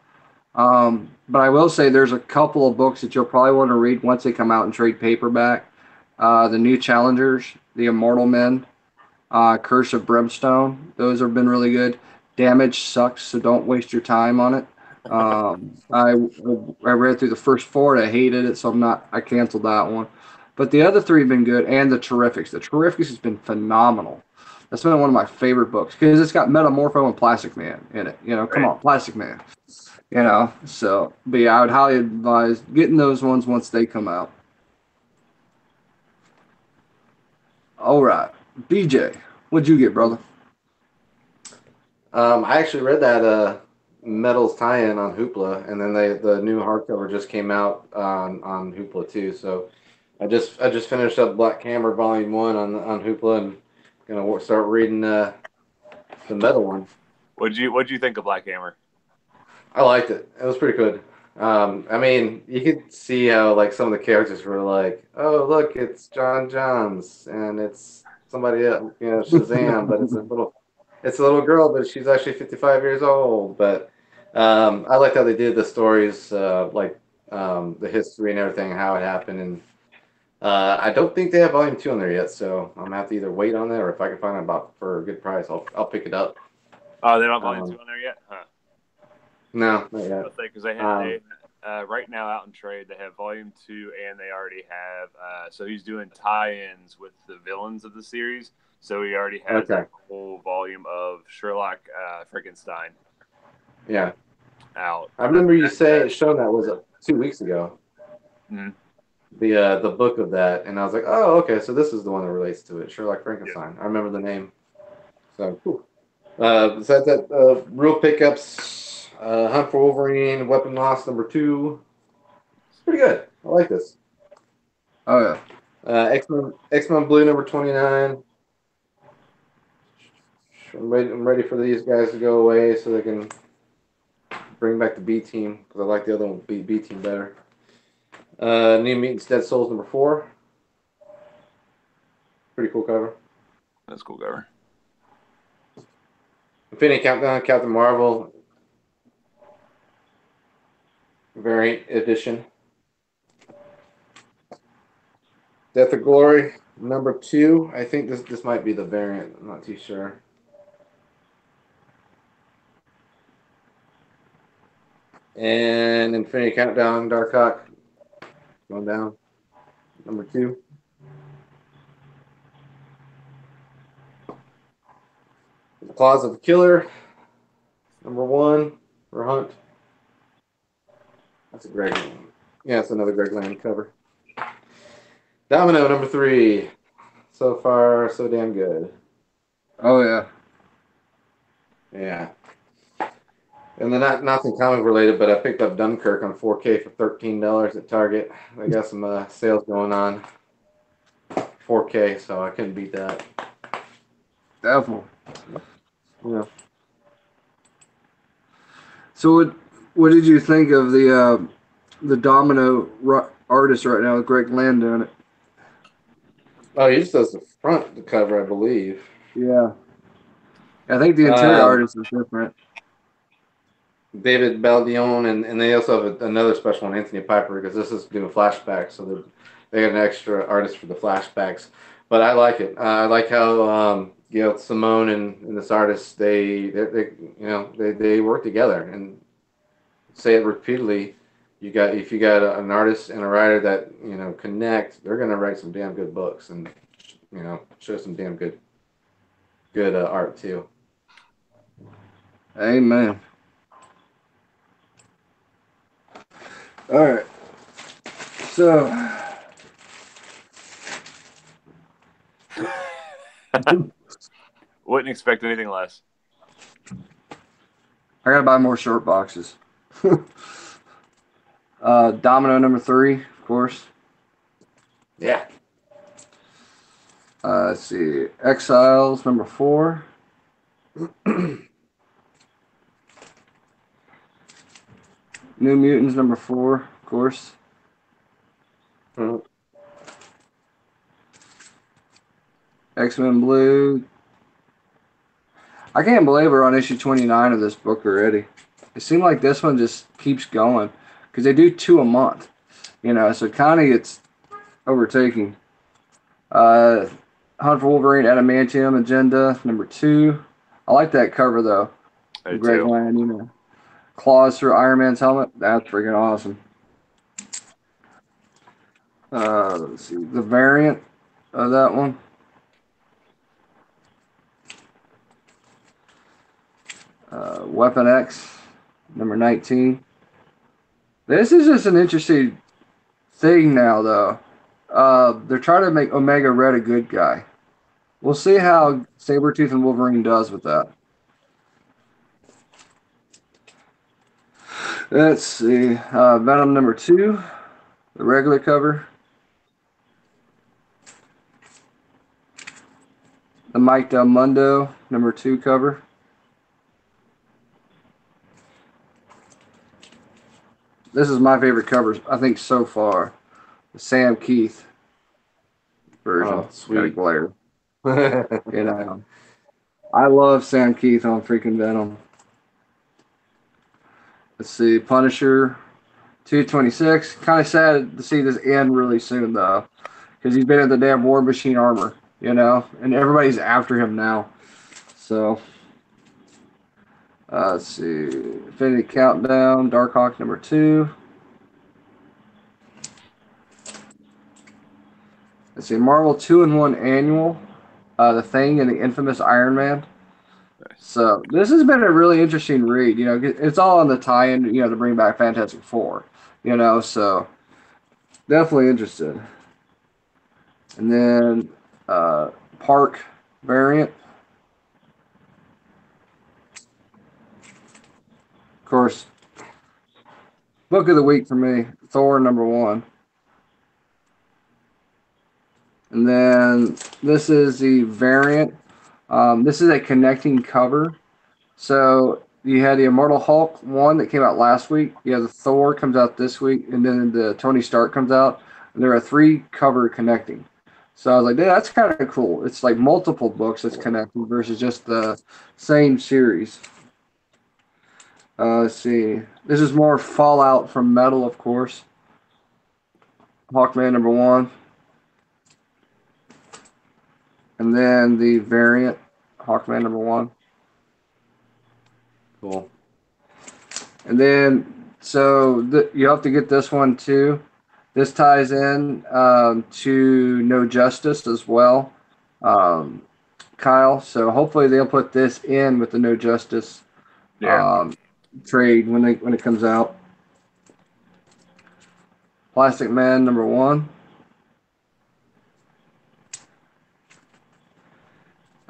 But I will say there's a couple of books that you'll probably want to read once they come out in trade paperback. The New Challengers, The Immortal Men, Curse of Brimstone. Those have been really good. Damage sucks, so don't waste your time on it. I read through the first 4 and I hated it, so I canceled that one. But the other 3 have been good, and the Terrifics. The Terrifics has been phenomenal. That's been one of my favorite books because it's got Metamorpho and Plastic Man in it. Come on, Plastic Man. So, but yeah, I would highly advise getting those ones once they come out. All right, BJ, what'd you get, brother? I actually read that Metals tie-in on Hoopla, and then the new hardcover just came out on Hoopla too. So I just finished up Black Hammer Volume One on Hoopla, and gonna start reading the metal one. What'd you think of Black Hammer? I liked it. It was pretty good. I mean, you could see how like some of the characters were like, "Oh, look, it's John Johns, and it's somebody else, Shazam," but it's a little girl, but she's actually 55 years old. But I liked how they did the stories, the history and everything, how it happened, and I don't think they have Volume Two on there yet, so I'm gonna have to either wait on that, or if I can find it about for a good price, I'll pick it up. Oh, they're not volume Um, two on there yet, huh? no, not yet. Let's say because Um, right now out in trade they have volume two and they already have. So he's doing tie-ins with the villains of the series. So he already has okay, a whole volume of Sherlock Frankenstein yeah. out. I remember you That showing that was 2 weeks ago. mm, The book of that, and I was like, oh, okay, so this is the one that relates to it, Sherlock yeah, Frankenstein. I remember the name. So, cool. Besides that, real pickups, Hunt for Wolverine, Weapon Loss number 2. It's pretty good. I like this. Oh yeah. X Men Blue number 29. I'm ready for these guys to go away so they can bring back the B team because I like the other one, B team better. New Mutants Dead Souls number 4. Pretty cool cover. that's cool cover. Infinity Countdown, Captain Marvel variant edition. Death of Glory number 2. I think this might be the variant. I'm not too sure. And Infinity Countdown, Darkhawk going down number 2. The Claws of a Killer number 1 for Hunt. That's a Greg. Yeah, it's another Greg Land cover. Domino number 3. So far, so damn good. Oh yeah. Yeah. And then nothing comic related, but I picked up Dunkirk on 4K for $13 at Target. They got some sales going on. 4K, so I couldn't beat that. Definitely. Yeah. So what did you think of the artist right now with Greg Land doing it? Oh, he just does the front cover, I believe. Yeah. I think the interior Um, artist is different. David Baldion, and they also have another special one, Anthony Piper, because this is doing flashbacks, so they got an extra artist for the flashbacks. But I like it. I like how Simone and this artist they work together and say it repeatedly. If you got an artist and a writer that connect, they're gonna write some damn good books and show some damn good art too. Amen. All right. So Wouldn't expect anything less. I gotta buy more short boxes. Domino number 3, of course. Yeah. Let's see. Exiles number 4. New Mutants number 4, of course. Mhm. X-Men Blue. I can't believe we're on issue 29 of this book already. It seemed like this one just keeps going because they do 2 a month, so kind of gets overtaking. Uh, Hunt for Wolverine Adamantium Agenda number 2. I like that cover though. I do Greg too. Land, claws through Iron Man's helmet. That's freaking awesome. Let's see the variant of that one. Weapon X number 19. This is just an interesting thing now, though. They're trying to make Omega Red a good guy. We'll see how Sabretooth and Wolverine does with that. Let's see. Venom number 2, the regular cover. The Mike Del Mundo number 2 cover. This is my favorite cover, I think, so far. The Sam Keith version. Oh, sweet. Glare. You know, I love Sam Keith on freaking Venom. Let's see, Punisher 226. Kind of sad to see this end really soon, though, because he's been in the damn War Machine armor, and everybody's after him now. So, let's see, Infinity Countdown, Darkhawk number 2. Let's see, Marvel 2-in-1 Annual, The Thing and the Infamous Iron Man. So this has been a really interesting read. It's all on the tie-in, to bring back Fantastic Four. So definitely interested. And then Park variant. Of course, book of the week for me, Thor number 1. And then this is the variant. This is a connecting cover. So you had the Immortal Hulk 1 that came out last week. You have the Thor comes out this week, and then the Tony Stark comes out. And there are 3 cover connecting. So I was like, yeah, that's kind of cool. It's like multiple books that's connecting versus just the same series. Let's see. This is more Fallout from Metal, of course. Hawkman number 1. And then the variant, Hawkman number 1. Cool. And then, so you have to get this one too. This ties in to No Justice as well, Kyle. So hopefully they'll put this in with the No Justice trade when it comes out. Plastic Man number 1.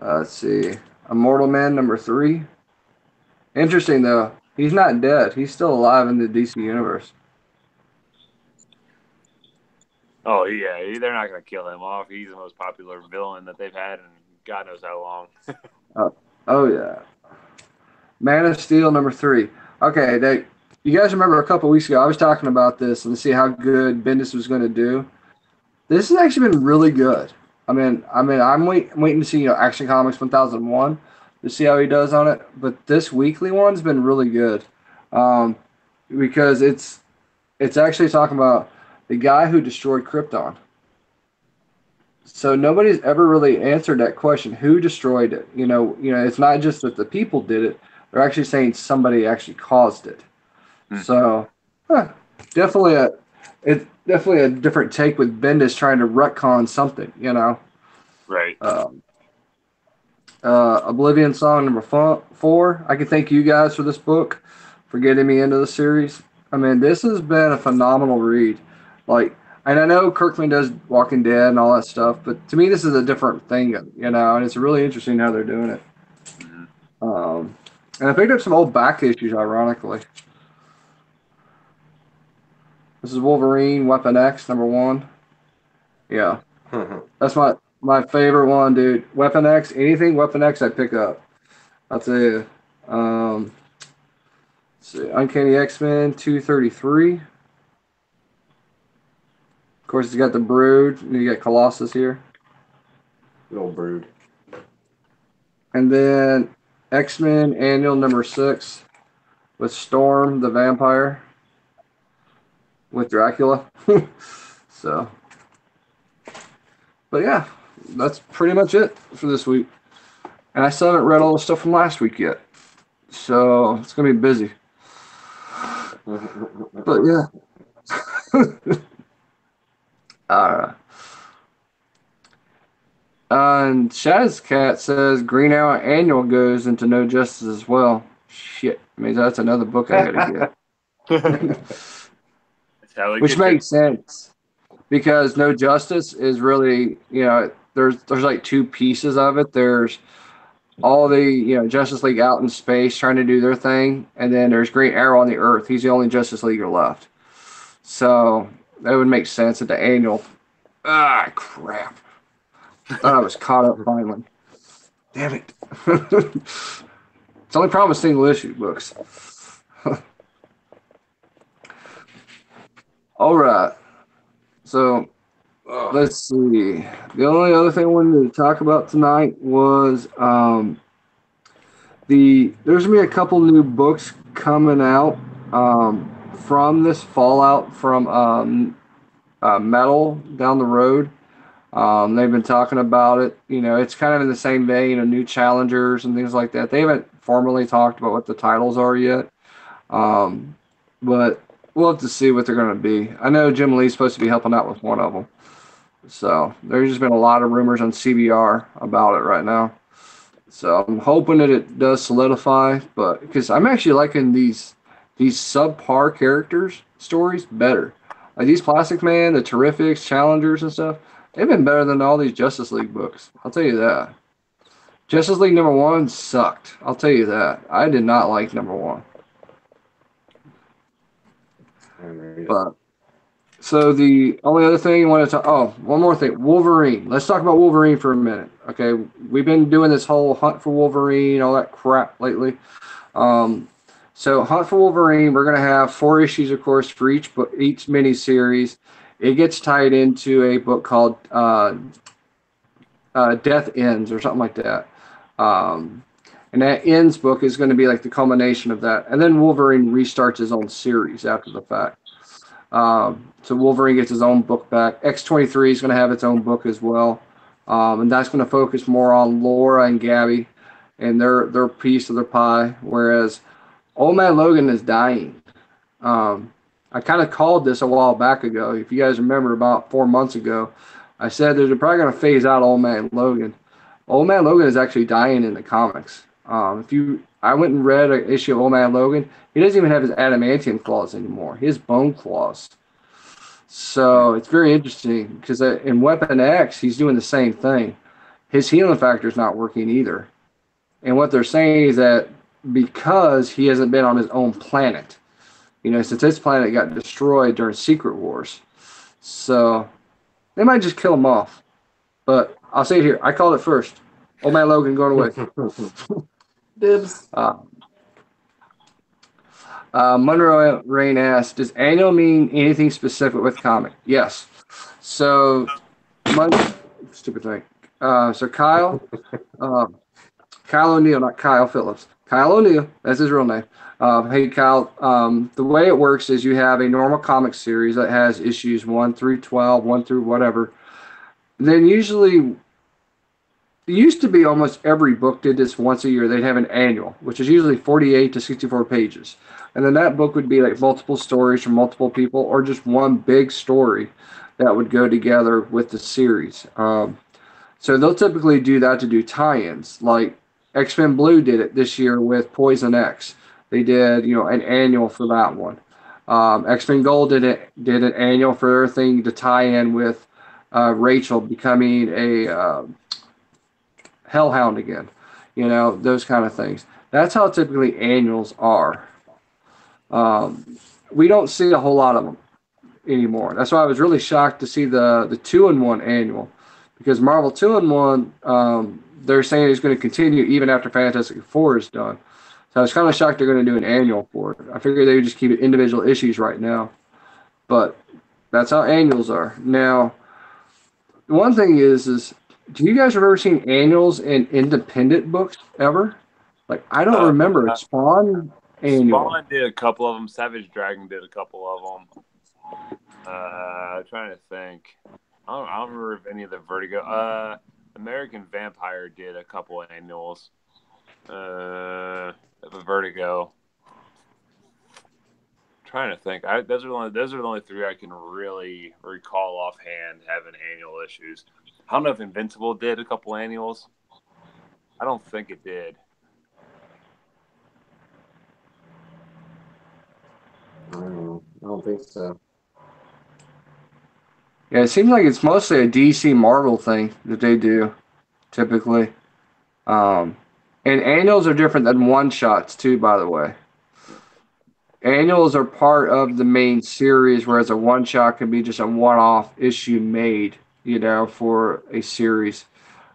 Let's see. Immortal Man number 3. Interesting, though. He's not dead. He's still alive in the DC universe. Oh, yeah. They're not going to kill him off. He's the most popular villain that they've had in God knows how long. Oh, yeah. Man of Steel number 3. Okay, you guys remember a couple weeks ago, I was talking about this and to see how good Bendis was going to do. This has actually been really good. I'm waiting to see Action Comics 1001 to see how he does on it. But this weekly one's been really good, because it's actually talking about the guy who destroyed Krypton. So nobody's ever really answered that question: who destroyed it? It's not just that the people did it; they're actually saying somebody actually caused it. So, definitely a different take with Bendis trying to retcon something, Right. Oblivion Song number 4. I can thank you guys for this book, for getting me into the series. This has been a phenomenal read. And I know Kirkman does Walking Dead and all that stuff, but to me this is a different thing, and it's really interesting how they're doing it. And I picked up some old back issues, ironically. This is Wolverine, Weapon X, number 1. Yeah. That's my favorite one, dude. Weapon X, anything Weapon X I pick up. I'll tell you. Let's see. Uncanny X-Men 233. Of course, it's got the Brood. And you got Colossus here. Good old Brood. And then X-Men Annual number 6 with Storm the Vampire. With Dracula. So, but yeah, that's pretty much it for this week. And I still haven't read all the stuff from last week yet. So it's going to be busy. But yeah. And Shazcat says Green Hour Annual goes into No Justice as well. Shit. That's another book I got to get. Which makes sense, because No Justice is really, there's like two pieces of it. There's all the Justice League out in space trying to do their thing, and then there's Green Arrow on the Earth. He's the only Justice Leaguer left. So that would make sense at the annual. Ah, crap! Thought I was caught up finally. Damn it! It's only problem with single issue books. All right. So let's see. The only other thing I wanted to talk about tonight was there's gonna be a couple new books coming out from this fallout from Metal down the road. They've been talking about it. It's kind of in the same vein of new challengers and things like that. They haven't formally talked about what the titles are yet, but we'll have to see what they're going to be. I know Jim Lee's supposed to be helping out with one of them. So there's just been a lot of rumors on CBR about it right now. So I'm hoping that it does solidify, but because I'm actually liking these subpar characters stories better. Like these Plastic Man, the Terrifics, Challengers, and stuff. They've been better than all these Justice League books. I'll tell you that. Justice League #1 sucked. I'll tell you that. I did not like #1. But so the only other thing I want to talk. Oh, one more thing. Wolverine. Let's talk about Wolverine for a minute. Okay, we've been doing this whole hunt for Wolverine, all that crap lately. So Hunt for Wolverine, we're gonna have 4 issues, of course, for each book, each miniseries. It gets tied into a book called Death Ends or something like that. And that Ends book is going to be like the culmination of that. And then Wolverine restarts his own series after the fact. So Wolverine gets his own book back. X-23 is going to have its own book as well. And that's going to focus more on Laura and Gabby and their piece of their pie. Whereas Old Man Logan is dying. I kind of called this a while back ago. If you guys remember, about 4 months ago, I said they're probably going to phase out Old Man Logan. Old Man Logan is actually dying in the comics. I went and read an issue of Old Man Logan. He doesn't even have his adamantium claws anymore. He has bone claws. So it's very interesting because in Weapon X, he's doing the same thing. His healing factor is not working either. And what they're saying is that because he hasn't been on his own planet, since his planet got destroyed during Secret Wars. So they might just kill him off. But I'll say it here. I called it first. Old Man Logan going away. Dibs. Monroe Rain asked, does annual mean anything specific with comic? Yes. So, stupid thing. So Kyle O'Neill, not Kyle Phillips. Kyle O'Neill, that's his real name. Hey, Kyle, the way it works is you have a normal comic series that has issues 1 through 12, 1 through whatever. Then usually, it used to be almost every book did this once a year. They'd have an annual, which is usually 48 to 64 pages. And then that book would be like multiple stories from multiple people or just one big story that would go together with the series. So they'll typically do that to do tie-ins. Like X-Men Blue did it this year with Poison X. They did, an annual for that one. X-Men Gold did an annual for their thing to tie in with Rachel becoming a Hellhound again. Those kind of things. That's how typically annuals are. We don't see a whole lot of them anymore. That's why I was really shocked to see the 2-in-1 annual, because Marvel 2-in-1, they're saying it's going to continue even after Fantastic Four is done. So I was kind of shocked they're going to do an annual for it. I figured they would just keep it individual issues right now. But that's how annuals are. Now, one thing is do you guys have ever seen annuals in independent books ever? Like, I don't remember a Spawn annual. Spawn did a couple of them. Savage Dragon did a couple of them. I'm trying to think. I don't remember if any of the Vertigo. American Vampire did a couple of annuals. The Vertigo. Trying to think. Those are the only three I can really recall offhand having annual issues. I don't know if Invincible did a couple annuals. I don't think it did. I don't think so. Yeah, it seems like it's mostly a DC Marvel thing that they do typically. Um, and annuals are different than one shots too, by the way. Annuals are part of the main series, whereas a one shot can be just a one off issue made, for a series.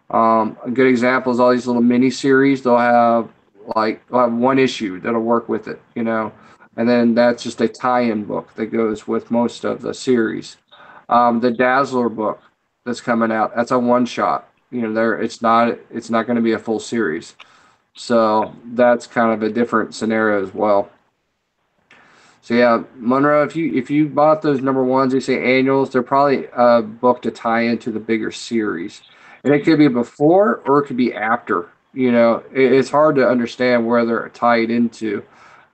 A good example is all these little mini series. They'll have one issue that'll work with it, and then that's just a tie-in book that goes with most of the series. The Dazzler book that's coming out, that's a one shot. There it's not going to be a full series. So that's kind of a different scenario as well. So yeah, Monroe, if you bought those number ones, they say annuals, they're probably a book to tie into the bigger series, and it could be before or it could be after. It's hard to understand where they're tied into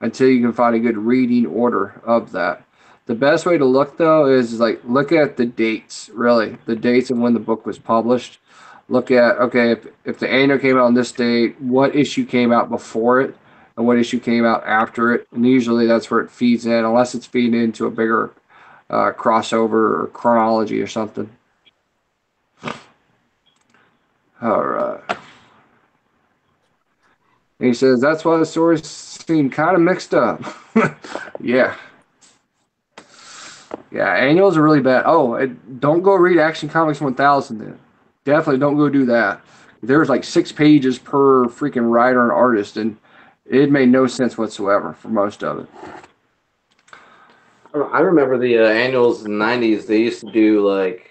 until you can find a good reading order of that. The best way to look though is like look at the dates, really, the dates of when the book was published. Look at okay, if the annual came out on this date, what issue came out before it? And what issue came out after it. And usually that's where it feeds in, unless it's feeding into a bigger crossover or chronology or something. All right. And he says that's why the stories seem kind of mixed up. Yeah. Yeah, annuals are really bad. Oh, don't go read Action Comics 1000 then. Definitely don't go do that. There's like 6 pages per freaking writer and artist, and it made no sense whatsoever for most of it. I remember the annuals in the 90s. They used to do like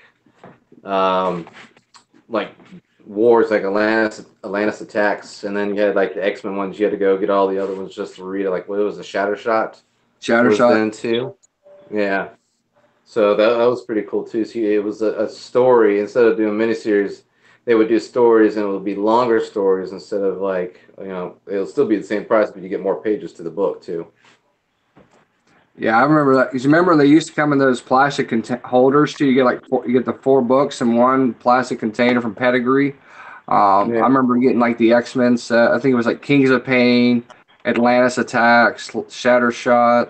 wars, like Atlantis attacks, and then you had like the X-Men ones. You had to go get all the other ones just to read it. Like what was the Shattershot? Was Shattershot. then too. Yeah. So that was pretty cool too. So it was a story instead of doing miniseries. They would do stories, and it would be longer stories instead of it'll still be the same price, but you get more pages to the book too. Yeah, I remember that. Because remember they used to come in those plastic holders too. You get the 4 books in one plastic container from Pedigree. I Yeah. remember getting like the X-Men set. I think it was like Kings of Pain, Atlantis Attacks, Shattershot.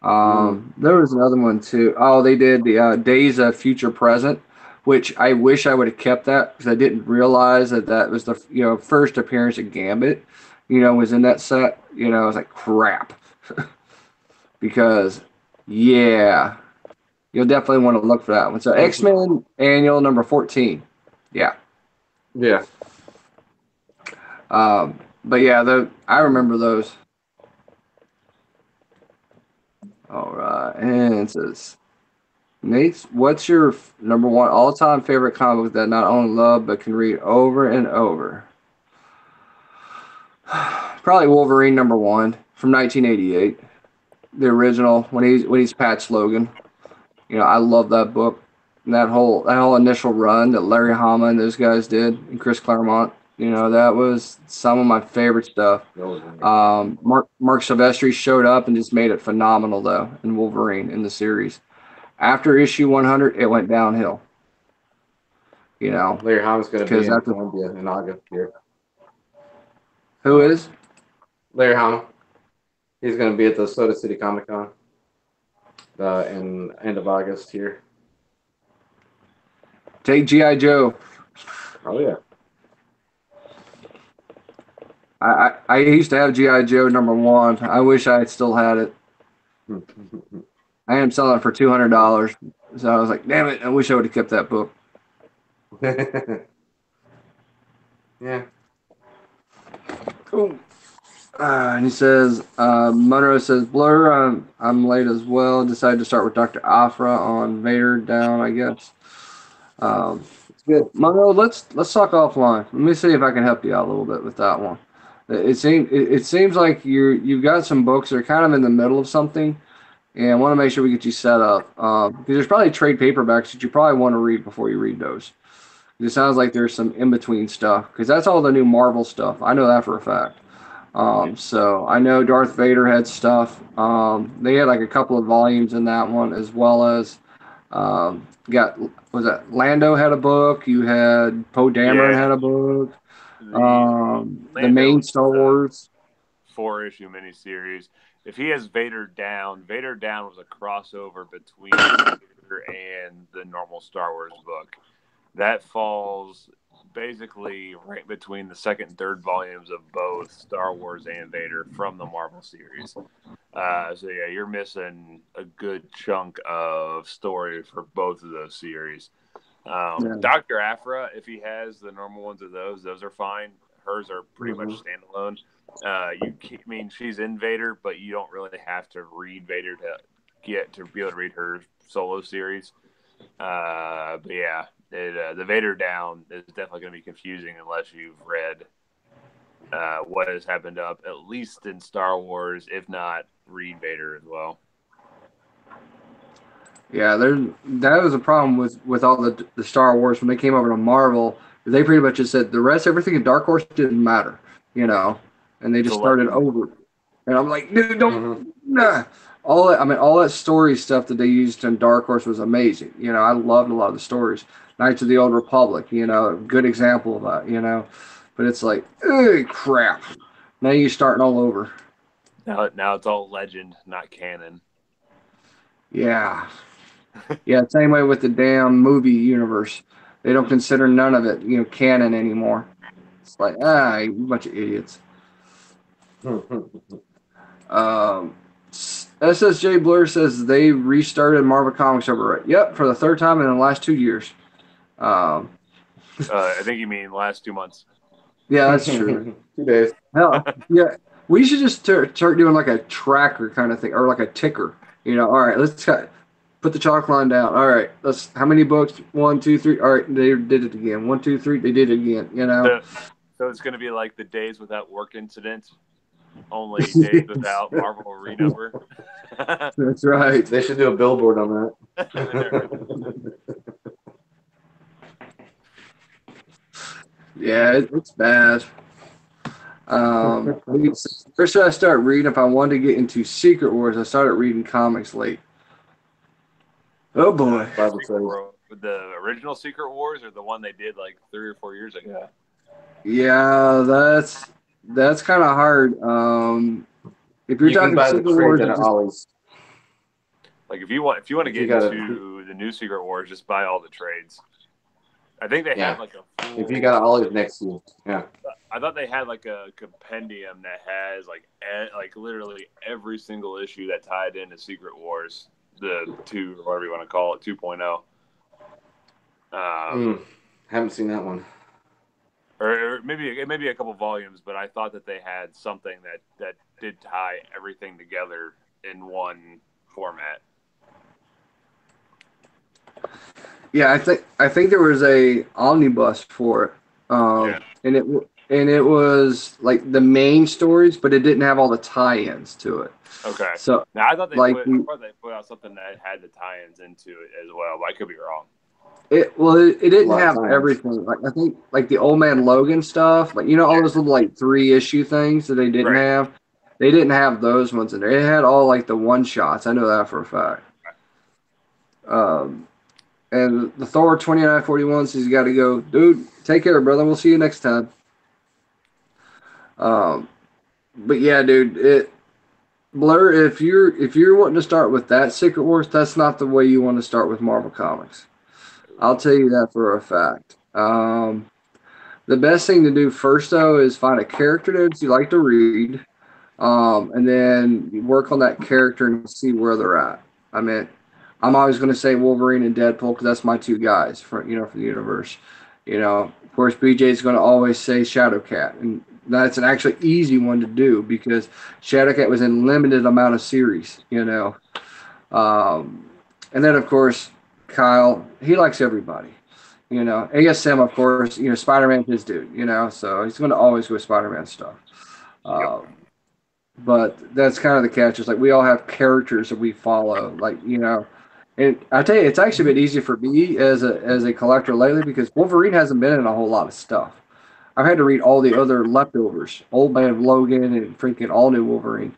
Mm. There was another one too. Oh, they did the Days of Future Present, which I wish I would have kept that because I didn't realize that was the first appearance of Gambit. Was in that set. I was like crap because yeah, you'll definitely want to look for that one. So X-Men Annual number 14. Yeah. Yeah. But yeah, I remember those. All right, and it says. Nate, what's your number one all-time favorite comic book that not only love but can read over and over? Probably Wolverine number one from 1988, the original when he's Patch Logan. I love that book and that whole initial run that Larry Hama and those guys did and Chris Claremont. That was some of my favorite stuff. Mark Silvestri showed up and just made it phenomenal though in Wolverine in the series. After issue 100, it went downhill. Larry Hama's going to be Because in that's Columbia in August here. who is? Larry Hama. He's going to be at the Soda City Comic Con in end of August here. Take G.I. Joe. Oh yeah. I used to have G.I. Joe number one. I wish I still had it. I am selling it for $200. So I was like, damn it, I wish I would have kept that book. Yeah. Cool. And he says, Monroe says, Blur, I'm late as well. Decided to start with Dr. Afra on Vader down, I guess. It's good. Monroe, let's talk offline. Let me see if I can help you out a little bit with that one. It seems like you've got some books that are kind of in the middle of something, and I want to make sure we get you set up. Because there's probably trade paperbacks that you probably want to read before you read those. It sounds like there's some in between stuff because that's all the new Marvel stuff. I know that for a fact. So I know Darth Vader had stuff. They had like a couple of volumes in that one, as well as was that Lando had a book. You had Poe Dameron had a book. The Lando main was Star Wars. 4-issue miniseries. if he has Vader Down was a crossover between Vader and the normal Star Wars book. That falls basically right between the second and third volumes of both Star Wars and Vader from the Marvel series. So yeah, you're missing a good chunk of story for both of those series. Dr. Aphra, if he has the normal ones of those are fine. Hers are pretty much standalone. She's in Vader, but you don't really have to read Vader to be able to read her solo series. But yeah, the Vader Down is definitely going to be confusing unless you've read what has happened up, at least in Star Wars, if not read Vader as well. Yeah, that was a problem with all the Star Wars when they came over to Marvel. They pretty much just said everything in Dark Horse didn't matter, and they just started over. And I'm like, dude, don't. Nah. All that story stuff that they used in Dark Horse was amazing. I loved a lot of the stories. Knights of the Old Republic, good example of that, But it's like, crap. Now you're starting all over. Now it's all legend, not canon. Yeah. Yeah, same way with the damn movie universe. They don't consider none of it, canon anymore. It's like, you bunch of idiots. SSJ Blur says they restarted Marvel Comics over. Yep, for the third time in the last 2 years. I think you mean last 2 months. Yeah, that's true. 2 days. Hell, yeah. We should just start doing like a tracker kind of thing, or like a ticker. All right, let's put the chalk line down. All right, how many books? 1, 2, 3. All right, they did it again. 1, 2, 3. They did it again. So it's going to be like the days without work incident, only days without Marvel renumber. That's right. They should do a billboard on that. Yeah, it's bad. Where should I start reading? If I wanted to get into Secret Wars, I started reading comics late. Oh boy. The original Secret Wars or the one they did like 3 or 4 years ago? Yeah, that's kind of hard. If you're talking Secret Wars, like if you want to get into the new Secret Wars, just buy all the trades. I think they have like a full, if you got Ollie's next to you, yeah. I thought they had like a compendium that has like literally every single issue that tied into Secret Wars, the 2 or whatever you want to call it, 2.0. Haven't seen that one. Or maybe a couple volumes, but I thought that they had something that did tie everything together in one format. Yeah, I think there was a omnibus for it, and it was like the main stories, but it didn't have all the tie-ins to it. Okay. So now I thought they put out something that had the tie-ins into it as well, but I could be wrong. It didn't have everything. Like I think like the Old Man Logan stuff, like all those little like 3-issue things that they didn't have. They didn't have those ones in there. It had all like the one shots. I know that for a fact. And the Thor 2941 says you got to go, dude. Take care, brother. We'll see you next time. But yeah, dude, Blur. If you're wanting to start with that Secret Wars, that's not the way you want to start with Marvel Comics. I'll tell you that for a fact. The best thing to do first, though, is find a character that you like to read, and then you work on that character and see where they're at. I mean, I'm always going to say Wolverine and Deadpool because that's my 2 guys for the universe. Of course, BJ is going to always say Shadowcat, and that's an actually easy one to do because Shadowcat was in limited amount of series. And then of course Kyle, he likes everybody. ASM, of course, Spider-Man's his dude. So he's going to always go with Spider-Man stuff. But that's kind of the catch. Is like we all have characters that we follow, And I tell you, it's actually been easy for me as a collector lately because Wolverine hasn't been in a whole lot of stuff. I've had to read all the other leftovers, Old Man Logan and freaking all new Wolverine,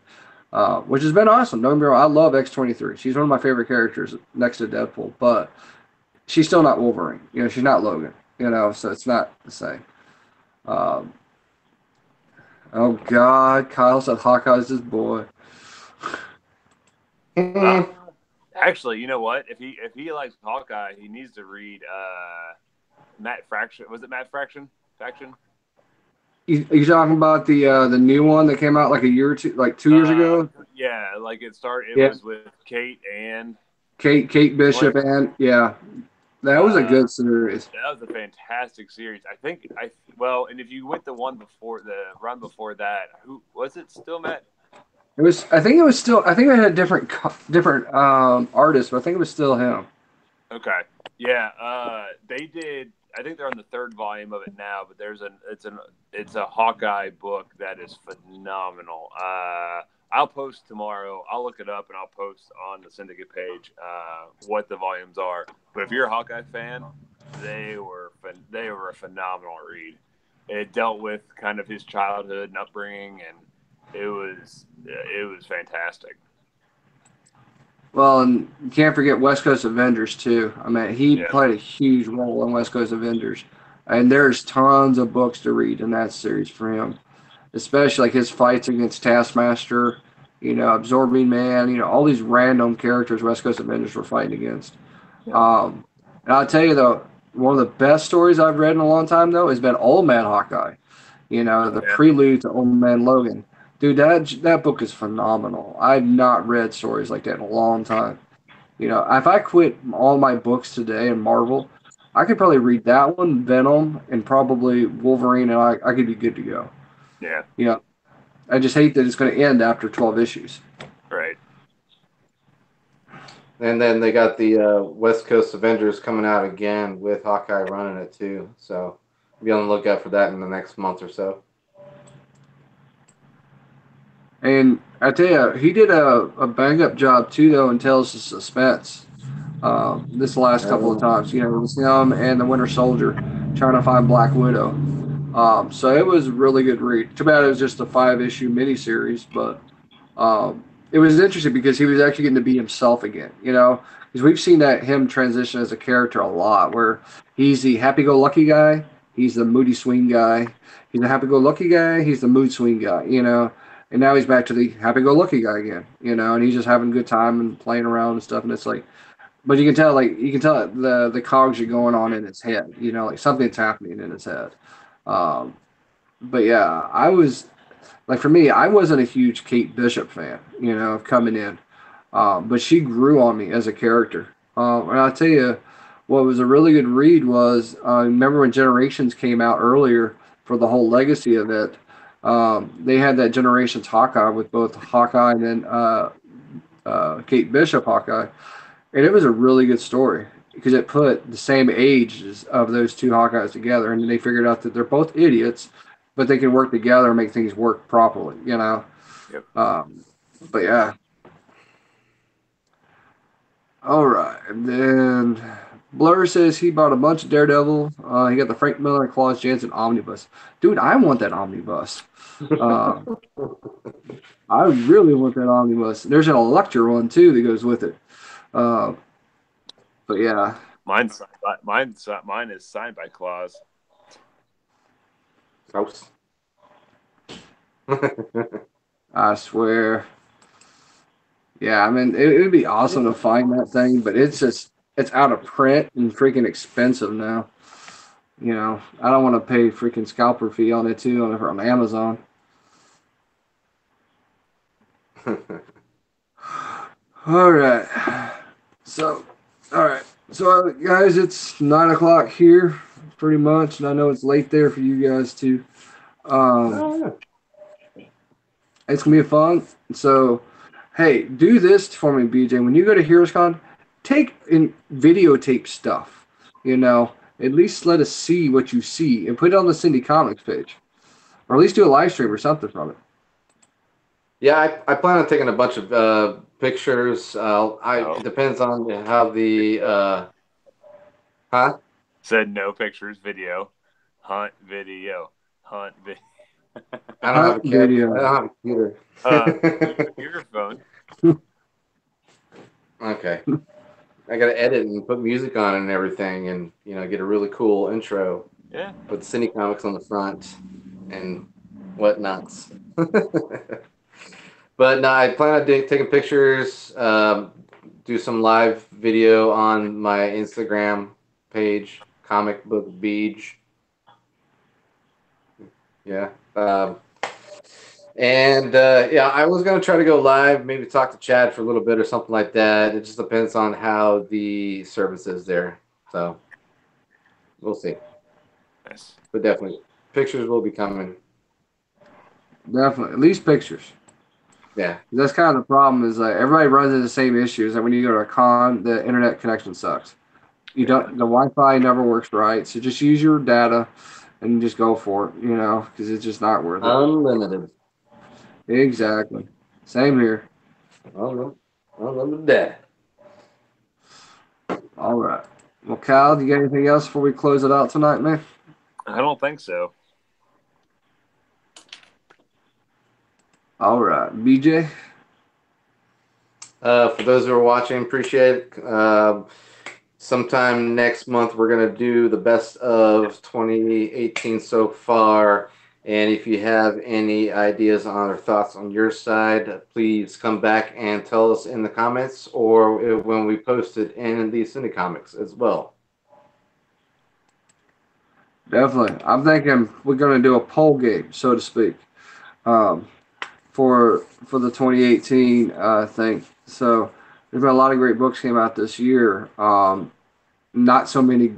which has been awesome. Don't get me wrong, I love X-23. She's one of my favorite characters next to Deadpool, but she's still not Wolverine. She's not Logan. So it's not the same. Oh God, Kyle said Hawkeye's his boy. Uh, actually, you know what? If he likes Hawkeye, he needs to read Matt Fraction. Was it Matt Fraction? Faction? You talking about the new one that came out like a year or two, like 2 years Uh, ago? yeah, like it started. It Yeah, was with Kate and Kate Bishop, what? and yeah, that was a Uh, good series. that was a fantastic series. I think well, and if you went the run before that, who was it? Still Matt? It was. I think it was still. I think I had different artists, but I think it was still him. Okay. Yeah, they did. I think they're on the third volume of it now, but it's a Hawkeye book that is phenomenal. I'll post tomorrow. I'll look it up and I'll post on the Syndicate page what the volumes are. But if you're a Hawkeye fan, they were a phenomenal read. It dealt with kind of his childhood and upbringing, and it was fantastic. Well, and you can't forget West Coast Avengers too. I mean, he Yeah, played a huge role in West Coast Avengers, and there's tons of books to read in that series for him, especially like his fights against Taskmaster, Absorbing Man, all these random characters West Coast Avengers were fighting against. yeah, Um, and I'll tell you though, one of the best stories I've read in a long time though has been Old Man Hawkeye. The yeah. prelude to Old Man Logan. Dude, that book is phenomenal. I've not read stories like that in a long time. If I quit all my books today in Marvel, I could probably read that one, Venom, and probably Wolverine, and I could be good to go. Yeah, You know, I just hate that it's going to end after 12 issues. right. And then they got the West Coast Avengers coming out again with Hawkeye running it too. So be on the lookout for that in the next month or so. And I tell you, he did a bang up job too, though, in Tales of Suspense. This last couple of Oh. times, it was him and the Winter Soldier trying to find Black Widow. So it was a really good read. Too bad it was just a 5 issue miniseries, but it was interesting because he was actually getting to be himself again. Because we've seen that him transition as a character a lot, where he's the happy-go-lucky guy, he's the moody swing guy, he's the happy-go-lucky guy, he's the mood swing guy. And now he's back to the happy-go-lucky guy again. And he's just having a good time and playing around and stuff. And it's like, but you can tell the cogs are going on in his head. Like something's happening in his head. Um, but yeah, I was like, for me, I wasn't a huge Kate Bishop fan, of coming in, but she grew on me as a character. And I'll tell you, what was a really good read was, remember when Generations came out earlier for the whole legacy of it. They had that Generations Hawkeye with both Hawkeye and then Kate Bishop Hawkeye, and it was a really good story because it put the same ages of those two Hawkeyes together, and then they figured out that they're both idiots, but they can work together and make things work properly. Yep. But yeah. All right. And then Blur says he bought a bunch of Daredevil. He got the Frank Miller and Claus Janson omnibus. Dude, I want that omnibus. Uh, I really want that omnibus. There's an Electra one too that goes with it. Uh, but yeah. Mine is signed by Claus. Gross. I swear. Yeah, I mean, it would be awesome to find that thing, but it's out of print and freaking expensive now. I don't want to pay freaking scalper fee on it too on Amazon. All right. So, all right. So, guys, it's 9 o'clock here, pretty much, and I know it's late there for you guys too. Um, it's gonna be fun. So, hey, do this for me, BJ. When you go to HeroesCon, take and videotape stuff. At least let us see what you see and put it on the Syndi-Comics page, or at least do a live stream or something from it. Yeah, I plan on taking a bunch of pictures. It depends on how the huh? Said no pictures, video, hunt video, hunt video. I don't have a Video. I don't have a computer. Your phone. Okay. I gotta edit and put music on it and everything, and get a really cool intro Yeah. with Syndi-Comics on the front and whatnots. But no, I plan on taking pictures, do some live video on my Instagram page, Comic Book Beach. Yeah. Yeah, I was gonna try to go live, maybe talk to Chad for a little bit or something like that. It just depends on how the service is there. So we'll see. Nice. But definitely, pictures will be coming. Definitely, at least pictures. Yeah. That's kind of the problem. Is like everybody runs into the same issues. That when you go to a con, the internet connection sucks. You don't. The Wi-Fi never works right. So just use your data, and just go for it. You know, because it's just not worth it. Unlimited. Exactly. Same here. Unlimited data. All right. Well, Kyle, do you got anything else before we close it out tonight, man? I don't think so. All right, BJ. For those who are watching, appreciate it. Sometime next month, we're going to do the best of 2018 so far. And if you have any ideas on or thoughts on your side, please come back and tell us in the comments or when we post it in the Syndi-Comics as well. Definitely. I'm thinking we're going to do a poll game, so to speak, for the 2018 thing. So there's been a lot of great books came out this year. Not so many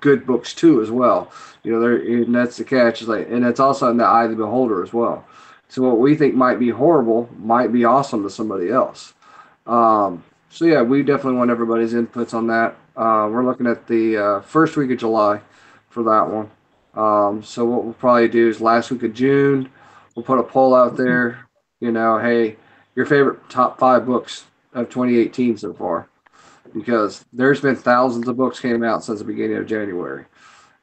good books too, as well. You know, and that's the catch. Is like, and it's also in the eye of the beholder as well. So what we think might be horrible might be awesome to somebody else. So yeah, we definitely want everybody's inputs on that. We're looking at the first week of July for that one. So what we'll probably do is last week of June, we'll put a poll out there. You know, hey, your favorite top 5 books of 2018 so far, because there's been thousands of books came out since the beginning of January.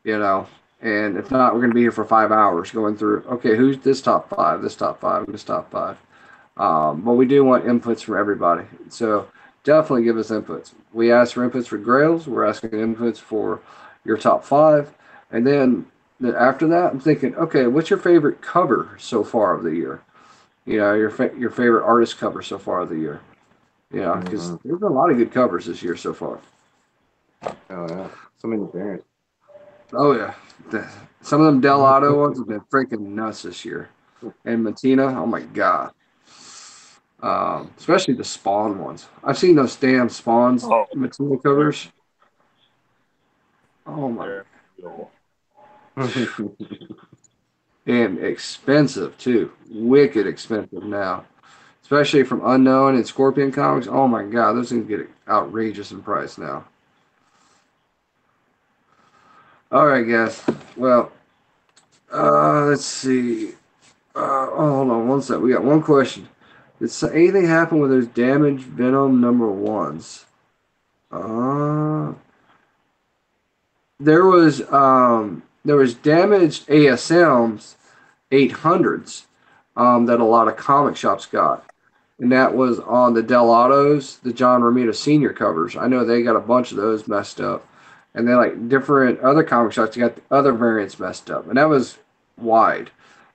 You know, and if not, we're going to be here for 5 hours going through. Okay, who's this top 5, this top 5, and this top 5. But we do want inputs from everybody. So definitely give us inputs. We ask for inputs for Grails. We're asking inputs for your top 5. And then after that, I'm thinking, okay, what's your favorite cover so far of the year? You know, your favorite artist cover so far of the year. You know, because there's been a lot of good covers this year so far. Oh, yeah. So many variants. Oh, yeah. Some of them Del Otto ones have been freaking nuts this year. And Matina, oh my God. Especially the Spawn ones. I've seen those damn Spawns Matina covers. Oh my. And expensive too. Wicked expensive now. Especially from Unknown and Scorpion Comics. Oh my God, those things get outrageous in price now. All right, guys. Well, let's see. Hold on one sec. We got one question. Did anything happen with those damaged Venom #1s? There was damaged ASMs 800s that a lot of comic shops got. And that was on the Del Autos, the John Romita Sr. covers. I know they got a bunch of those messed up. And then like different other comic shops got the other variants messed up. And that was wide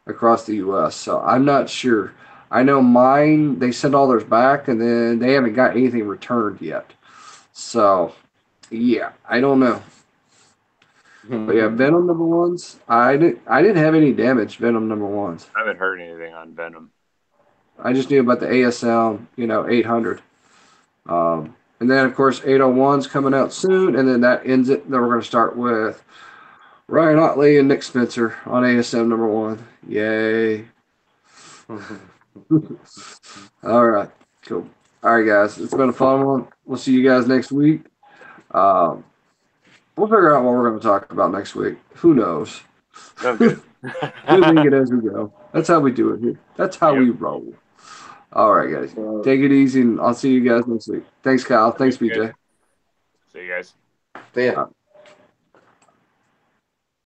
across the US. So I'm not sure. I know mine, they sent all theirs back and then they haven't got anything returned yet. So yeah, I don't know. But yeah, Venom #1s. I didn't have any damage Venom #1s. I haven't heard anything on Venom. I just knew about the ASL, 800. And then, of course, 801's coming out soon, and then that ends it. Then we're going to start with Ryan Otley and Nick Spencer on ASM #1. Yay. All right, cool. All right, guys, it's been a fun one. We'll see you guys next week. We'll figure out what we're going to talk about next week. Who knows? Oh, good. We'll think it as we go. That's how we do it here. That's how we roll. All right, guys. Take it easy, and I'll see you guys next week. Thanks, Kyle. Thanks, BJ. See you guys. See ya.